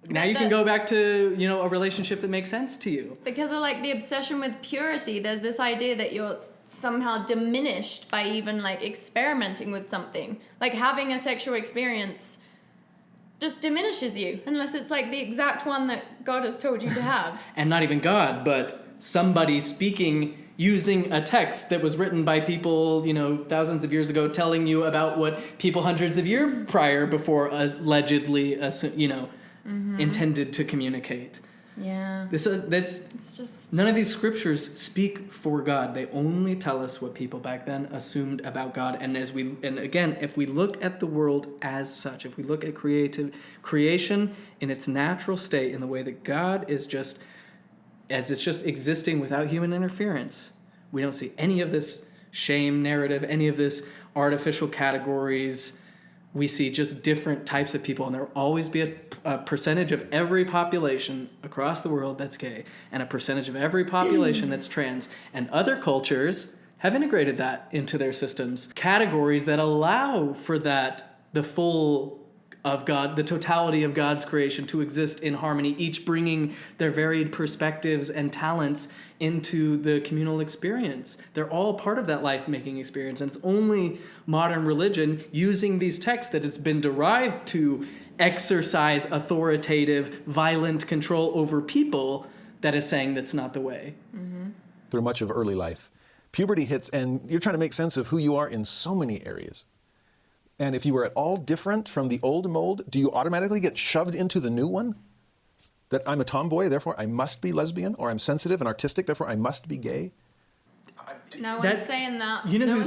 Now you can go back to, you know, a relationship that makes sense to you. Because of, like, the obsession with purity, there's this idea that you're somehow diminished by even, like, experimenting with something. Like, having a sexual experience just diminishes you, unless it's, like, the exact one that God has told you to have. And not even God, but somebody speaking using a text that was written by people, you know, thousands of years ago, telling you about what people hundreds of years prior before allegedly, you know, intended to communicate. Yeah. It's just none of these scriptures speak for God. They only tell us what people back then assumed about God. And again, if we look at the world as such, if we look at creation in its natural state, in the way that God is just as it's just existing without human interference, we don't see any of this shame narrative, any of this artificial categories. We see just different types of people, and there will always be a percentage of every population across the world that's gay, and a percentage of every population that's trans. And other cultures have integrated that into their systems. Categories that allow for that, the full of God, the totality of God's creation to exist in harmony, each bringing their varied perspectives and talents into the communal experience. They're all part of that life-making experience, and it's only modern religion using these texts that it's been derived to exercise authoritative, violent control over people that is saying that's not the way. Mm-hmm. Through much of early life, puberty hits, and you're trying to make sense of who you are in so many areas. And if you were at all different from the old mold, do you automatically get shoved into the new one? That I'm a tomboy, therefore I must be lesbian, or I'm sensitive and artistic, therefore I must be gay? No one's saying that. You know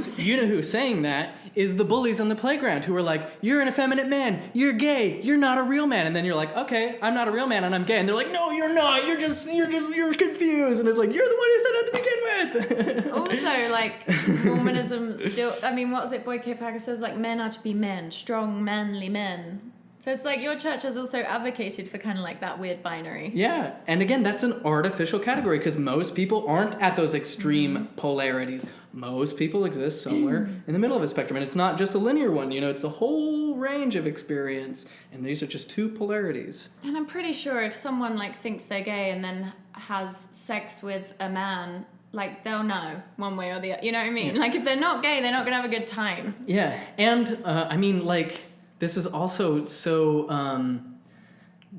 who's saying that is the bullies on the playground who are like, you're an effeminate man, you're gay, you're not a real man. And then you're like, okay, I'm not a real man and I'm gay. And they're like, no, you're not, you're confused. And it's like, you're the one who said that to begin with. Also, like, Mormonism still, I mean, what was it, Boyd K. Packer says, like, men are to be men, strong, manly men. So it's like your church has also advocated for kind of like that weird binary. Yeah. And again, that's an artificial category because most people aren't at those extreme polarities. Most people exist somewhere in the middle of a spectrum. And it's not just a linear one, you know, it's the whole range of experience. And these are just two polarities. And I'm pretty sure if someone like thinks they're gay and then has sex with a man, like they'll know one way or the other. You know what I mean? Yeah. Like if they're not gay, they're not going to have a good time. Yeah. And I mean, like, this is also so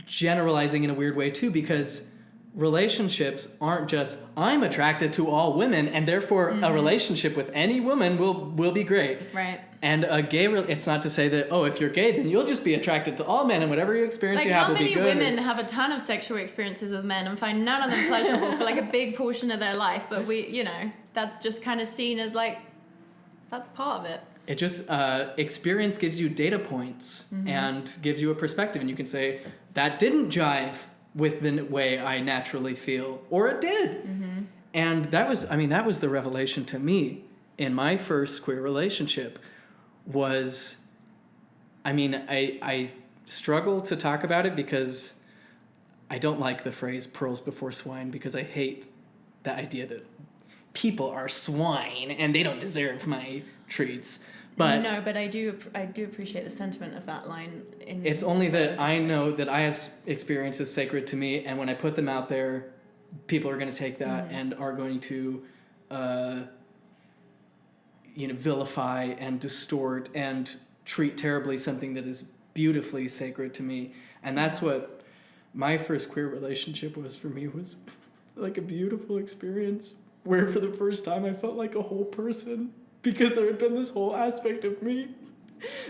generalizing in a weird way, too, because relationships aren't just, I'm attracted to all women, and therefore a relationship with any woman will be great. Right. And a gay, it's not to say that, oh, if you're gay, then you'll just be attracted to all men, and whatever you experience you have will be good. How many women have a ton of sexual experiences with men and find none of them pleasurable for like a big portion of their life, but we, you know, that's just kind of seen as like, that's part of it. It just, experience gives you data points and gives you a perspective. And you can say, that didn't jive with the way I naturally feel, or it did. And that was the revelation to me in my first queer relationship was, I mean, I struggle to talk about it because I don't like the phrase pearls before swine, because I hate the idea that people are swine and they don't deserve my treats. But no, but I do appreciate the sentiment of that line. It's only that I know that I have experiences sacred to me, and when I put them out there, people are going to take that and are going to, vilify and distort and treat terribly something that is beautifully sacred to me. And that's what my first queer relationship was for me, was like a beautiful experience where for the first time I felt like a whole person. because there had been this whole aspect of me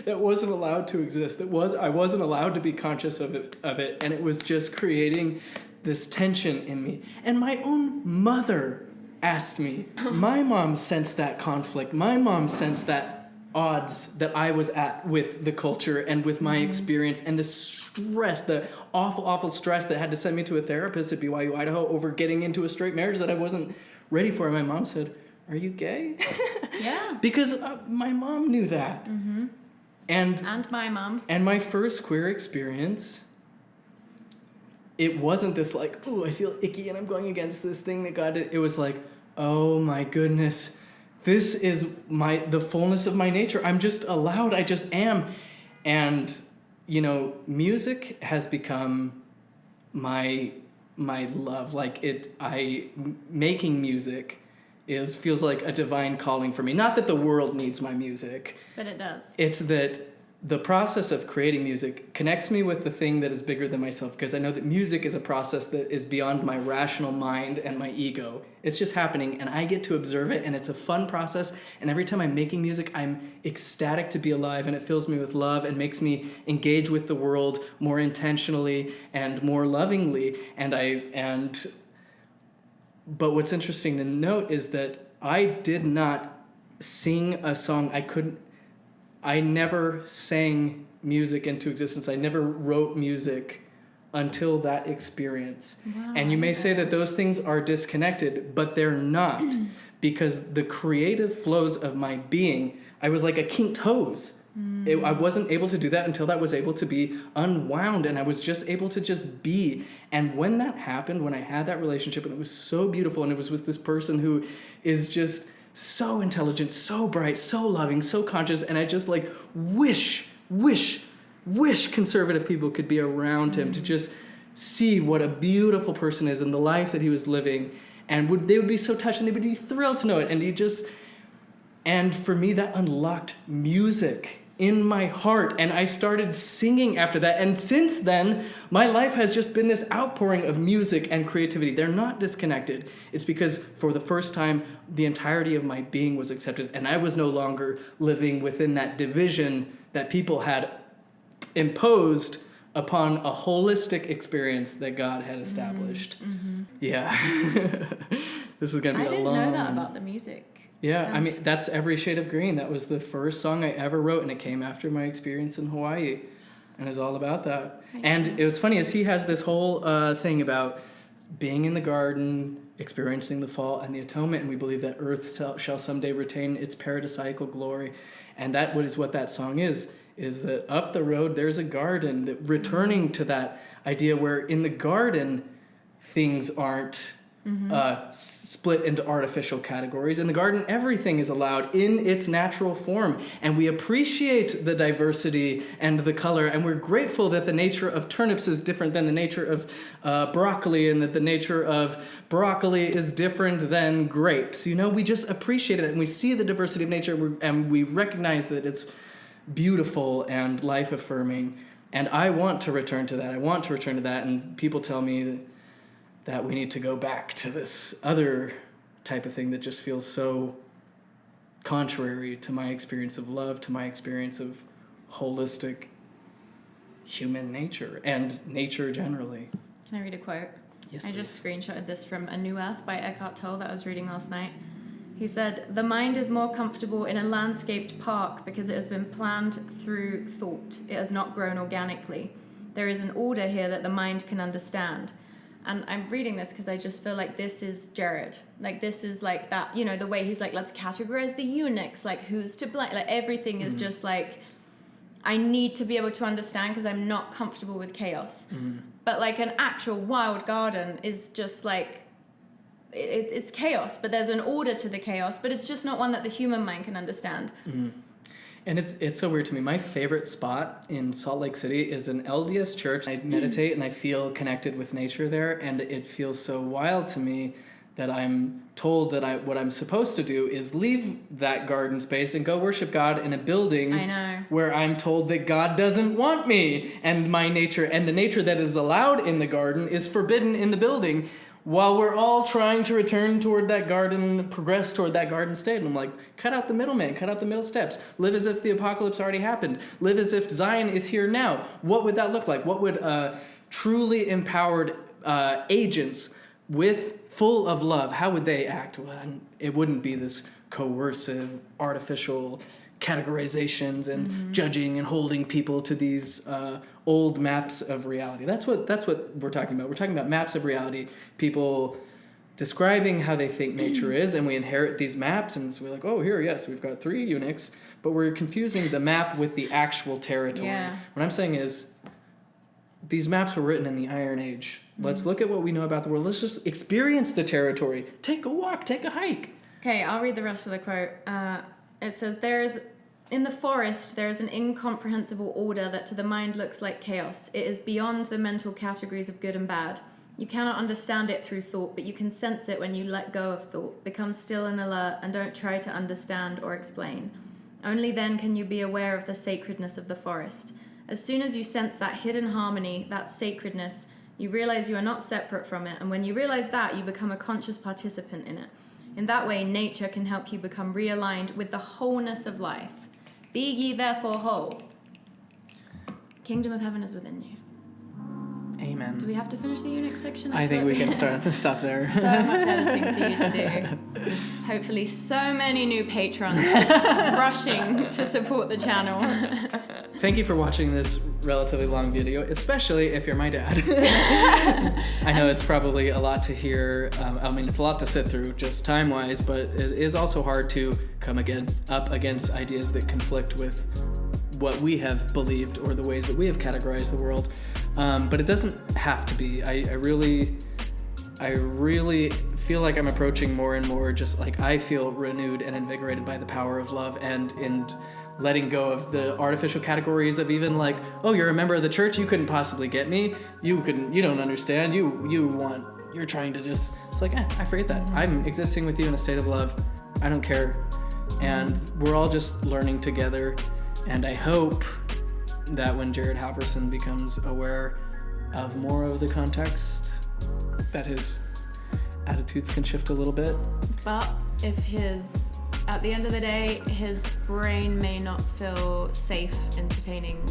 that wasn't allowed to exist. I wasn't allowed to be conscious of it, and it was just creating this tension in me. And my own mother asked me. My mom sensed that conflict. My mom sensed that odds that I was at with the culture and with my experience, and the stress, the awful stress that had to send me to a therapist at BYU, Idaho, over getting into a straight marriage that I wasn't ready for. And my mom said, "Are you gay?" Yeah. Because my mom knew that. Mm-hmm. And my mom. And my first queer experience, it wasn't this like, oh, I feel icky and I'm going against this thing that God did. It was like, oh my goodness, this is the fullness of my nature. I'm just allowed. I just am. And, you know, music has become my love. Like making music feels like a divine calling for me. Not that the world needs my music. But it does. It's that the process of creating music connects me with the thing that is bigger than myself, because I know that music is a process that is beyond my rational mind and my ego. It's just happening, and I get to observe it, and it's a fun process. And every time I'm making music, I'm ecstatic to be alive, and it fills me with love and makes me engage with the world more intentionally and more lovingly. But what's interesting to note is that I did not sing a song. I never sang music into existence. I never wrote music until that experience. Wow, and you may say that those things are disconnected, but they're not, because the creative flows of my being, I was like a kinked hose. I wasn't able to do that until that was able to be unwound, and I was just able to just be. And when that happened, when I had that relationship, and it was so beautiful, and it was with this person who is just so intelligent, so bright, so loving, so conscious, and I just like wish conservative people could be around him to just see what a beautiful person is and the life that he was living, and they would be so touched, and they would be thrilled to know it. And for me, that unlocked music in my heart, and I started singing after that. And since then, my life has just been this outpouring of music and creativity. They're not disconnected. It's because for the first time, the entirety of my being was accepted, and I was no longer living within that division that people had imposed upon a holistic experience that God had established. Mm-hmm. Yeah. This is going to be I didn't know that about the music. Yeah, I mean, that's Every Shade of Green. That was the first song I ever wrote, and it came after my experience in Hawaii, and it's all about that. And it was funny, as he has this whole thing about being in the garden, experiencing the fall and the atonement, and we believe that earth shall someday retain its paradisiacal glory. And that is what that song is that up the road there's a garden, that returning to that idea where in the garden things aren't split into artificial categories. In the garden, everything is allowed in its natural form, and we appreciate the diversity and the color, and we're grateful that the nature of turnips is different than the nature of broccoli, and that the nature of broccoli is different than grapes. You know, we just appreciate it, and we see the diversity of nature, and we recognize that it's beautiful and life-affirming. And I want to return to that. And people tell me that we need to go back to this other type of thing that just feels so contrary to my experience of love, to my experience of holistic human nature and nature generally. Can I read a quote? Yes, I please. just screenshotted this from A New Earth by Eckhart Tolle that I was reading last night. He said, "The mind is more comfortable in a landscaped park because it has been planned through thought. It has not grown organically. There is an order here that the mind can understand." And I'm reading this because I just feel like this is Jared. Like, this is like that, you know, the way he's like, let's categorize the eunuchs, like who's to blame. Like, everything is just like, I need to be able to understand because I'm not comfortable with chaos. But like an actual wild garden is just like, it's chaos, but there's an order to the chaos, but it's just not one that the human mind can understand. And it's so weird to me. My favorite spot in Salt Lake City is an LDS church. I meditate and I feel connected with nature there, and it feels so wild to me that I'm told that what I'm supposed to do is leave that garden space and go worship God in a building where I'm told that God doesn't want me, and my nature and the nature that is allowed in the garden is forbidden in the building. while we're all trying to return toward that garden, progress toward that garden state. And I'm like, cut out the middleman, cut out the middle steps. Live as if the apocalypse already happened. Live as if Zion is here now. What would that look like? What would truly empowered agents full of love, how would they act? Well, it wouldn't be this coercive, artificial categorizations and judging and holding people to these old maps of reality. That's what we're talking about. We're talking about maps of reality, people describing how they think nature is, and we inherit these maps, and so we're like, oh, here, yes, we've got 3 eunuchs, but we're confusing the map with the actual territory. Yeah. What I'm saying is, these maps were written in the Iron Age. Let's look at what we know about the world. Let's just experience the territory. Take a walk, take a hike. Okay, I'll read the rest of the quote. It says, in the forest, there is an incomprehensible order that to the mind looks like chaos. It is beyond the mental categories of good and bad. You cannot understand it through thought, but you can sense it when you let go of thought. Become still and alert, and don't try to understand or explain. Only then can you be aware of the sacredness of the forest. As soon as you sense that hidden harmony, that sacredness, you realize you are not separate from it, and when you realize that, you become a conscious participant in it. In that way, nature can help you become realigned with the wholeness of life. Be ye therefore whole. Kingdom of heaven is within you. Amen. Do we have to finish the eunuch section? I think we can stop there. So much editing for you to do. Hopefully so many new patrons just rushing to support the channel. Thank you for watching this relatively long video, especially if you're my dad. I know it's probably a lot to hear. It's a lot to sit through just time-wise, but it is also hard to come up against ideas that conflict with what we have believed or the ways that we have categorized the world. But it doesn't have to be. I really feel like I'm approaching more and more just like I feel renewed and invigorated by the power of love and in letting go of the artificial categories of even like, oh, you're a member of the church, you couldn't possibly get me, you don't understand, you're trying to just, it's like, I forget that. I'm existing with you in a state of love. I don't care. And we're all just learning together. And I hope that when Jared Halverson becomes aware of more of the context, that his attitudes can shift a little bit. But if at the end of the day, his brain may not feel safe entertaining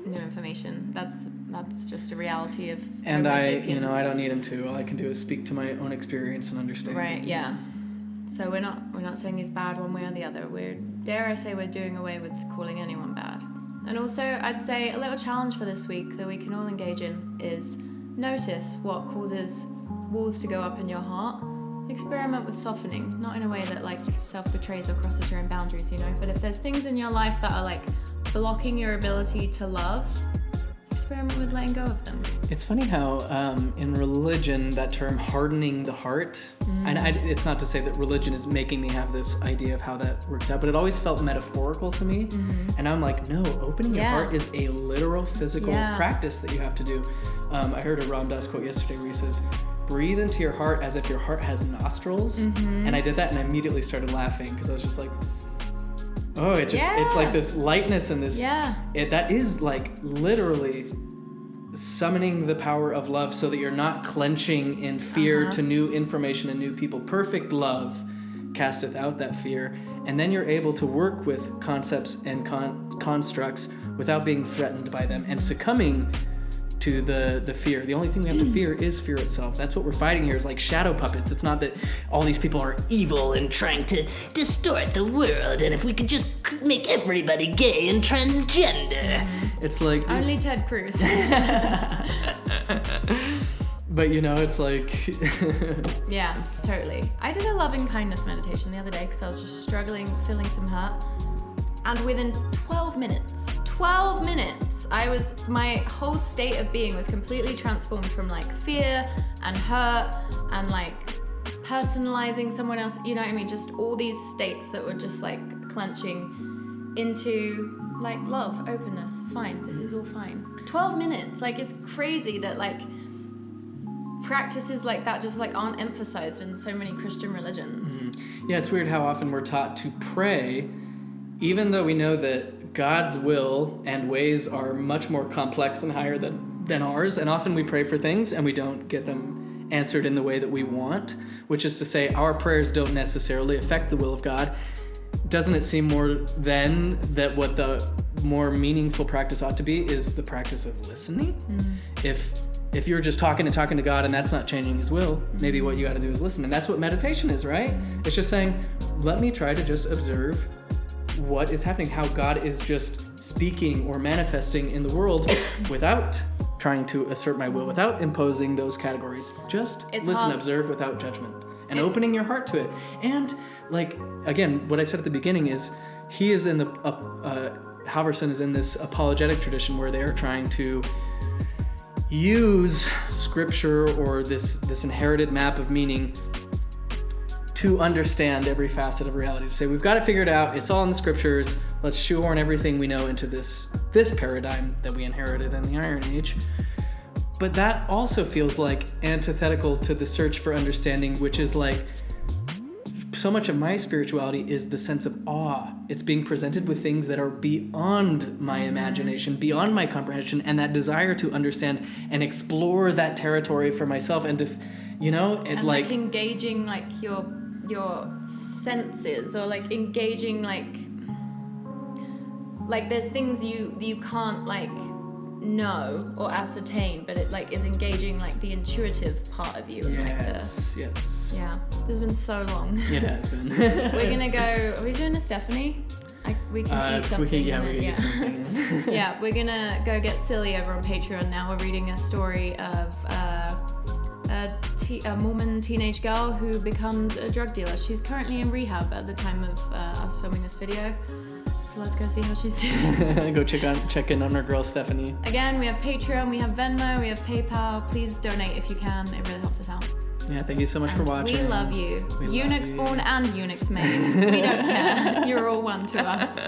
new information. That's just a reality of and I don't need him to. All I can do is speak to my own experience and understand. Right, yeah. So we're not saying he's bad one way or the other. We're doing away with calling anyone bad. And also, I'd say a little challenge for this week that we can all engage in is notice what causes walls to go up in your heart. Experiment with softening, not in a way that like self-betrays or crosses your own boundaries, but if there's things in your life that are like blocking your ability to love, experiment with letting go of them. It's funny how in religion that term hardening the heart, and it's not to say that religion is making me have this idea of how that works out, but it always felt metaphorical to me. And I'm like, no, opening your heart is a literal physical practice that you have to do. I heard a Ram Dass quote yesterday where he says, breathe into your heart as if your heart has nostrils. And I did that and I immediately started laughing because I was just like, oh, it's like this lightness and this, that is like literally summoning the power of love so that you're not clenching in fear to new information and new people. Perfect love casteth out that fear. And then you're able to work with concepts and constructs without being threatened by them and succumbing to the fear. The only thing we have to fear is fear itself. That's what we're fighting here, is like shadow puppets. It's not that all these people are evil and trying to distort the world, and if we could just make everybody gay and transgender. It's like... Only Ted Cruz. But it's like... Yeah, totally. I did a loving kindness meditation the other day because I was just struggling, feeling some hurt. And within 12 minutes, my whole state of being was completely transformed from like fear and hurt and like personalizing someone else, just all these states that were just like clenching into like love, openness, fine, this is all fine. 12 minutes, like it's crazy that like practices like that just like aren't emphasized in so many Christian religions. Yeah, it's weird how often we're taught to pray, even though we know that God's will and ways are much more complex and higher than ours, and often we pray for things and we don't get them answered in the way that we want, which is to say our prayers don't necessarily affect the will of God, doesn't it seem more then that what the more meaningful practice ought to be is the practice of listening? If you're just talking to God and that's not changing his will, maybe what you got to do is listen. And that's what meditation is, right? It's just saying, let me try to just observe what is happening, how God is just speaking or manifesting in the world without trying to assert my will, without imposing those categories. Just listen, observe without judgment, and opening your heart to it. And like, again, what I said at the beginning is he is in the, Halverson is in this apologetic tradition where they are trying to use scripture or this inherited map of meaning to understand every facet of reality, to say we've got it figured out, it's all in the scriptures, let's shoehorn everything we know into this paradigm that we inherited in the Iron Age. But that also feels like antithetical to the search for understanding, which is like, so much of my spirituality is the sense of awe. It's being presented with things that are beyond my imagination, beyond my comprehension, and that desire to understand and explore that territory for myself, and to, and like engaging like your senses, or like engaging like there's things you can't like know or ascertain, but it like is engaging like the intuitive part of you. Yes. Yeah, this has been so long. It has been. We're gonna go. Are we doing a Stephanie? We can eat something. Eat something. Yeah, we're gonna go get silly over on Patreon now. We're reading a story of a Mormon teenage girl who becomes a drug dealer. She's currently in rehab at the time of us filming this video. So let's go see how she's doing. Go check in on our girl Stephanie. Again, we have Patreon, we have Venmo, we have PayPal. Please donate if you can. It really helps us out. Yeah, thank you so much for watching. We love you. Eunuchs love you. Born and eunuchs made. We don't care. You're all one to us.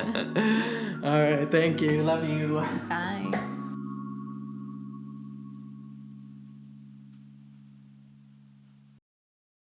All right, thank you. Love you. Bye.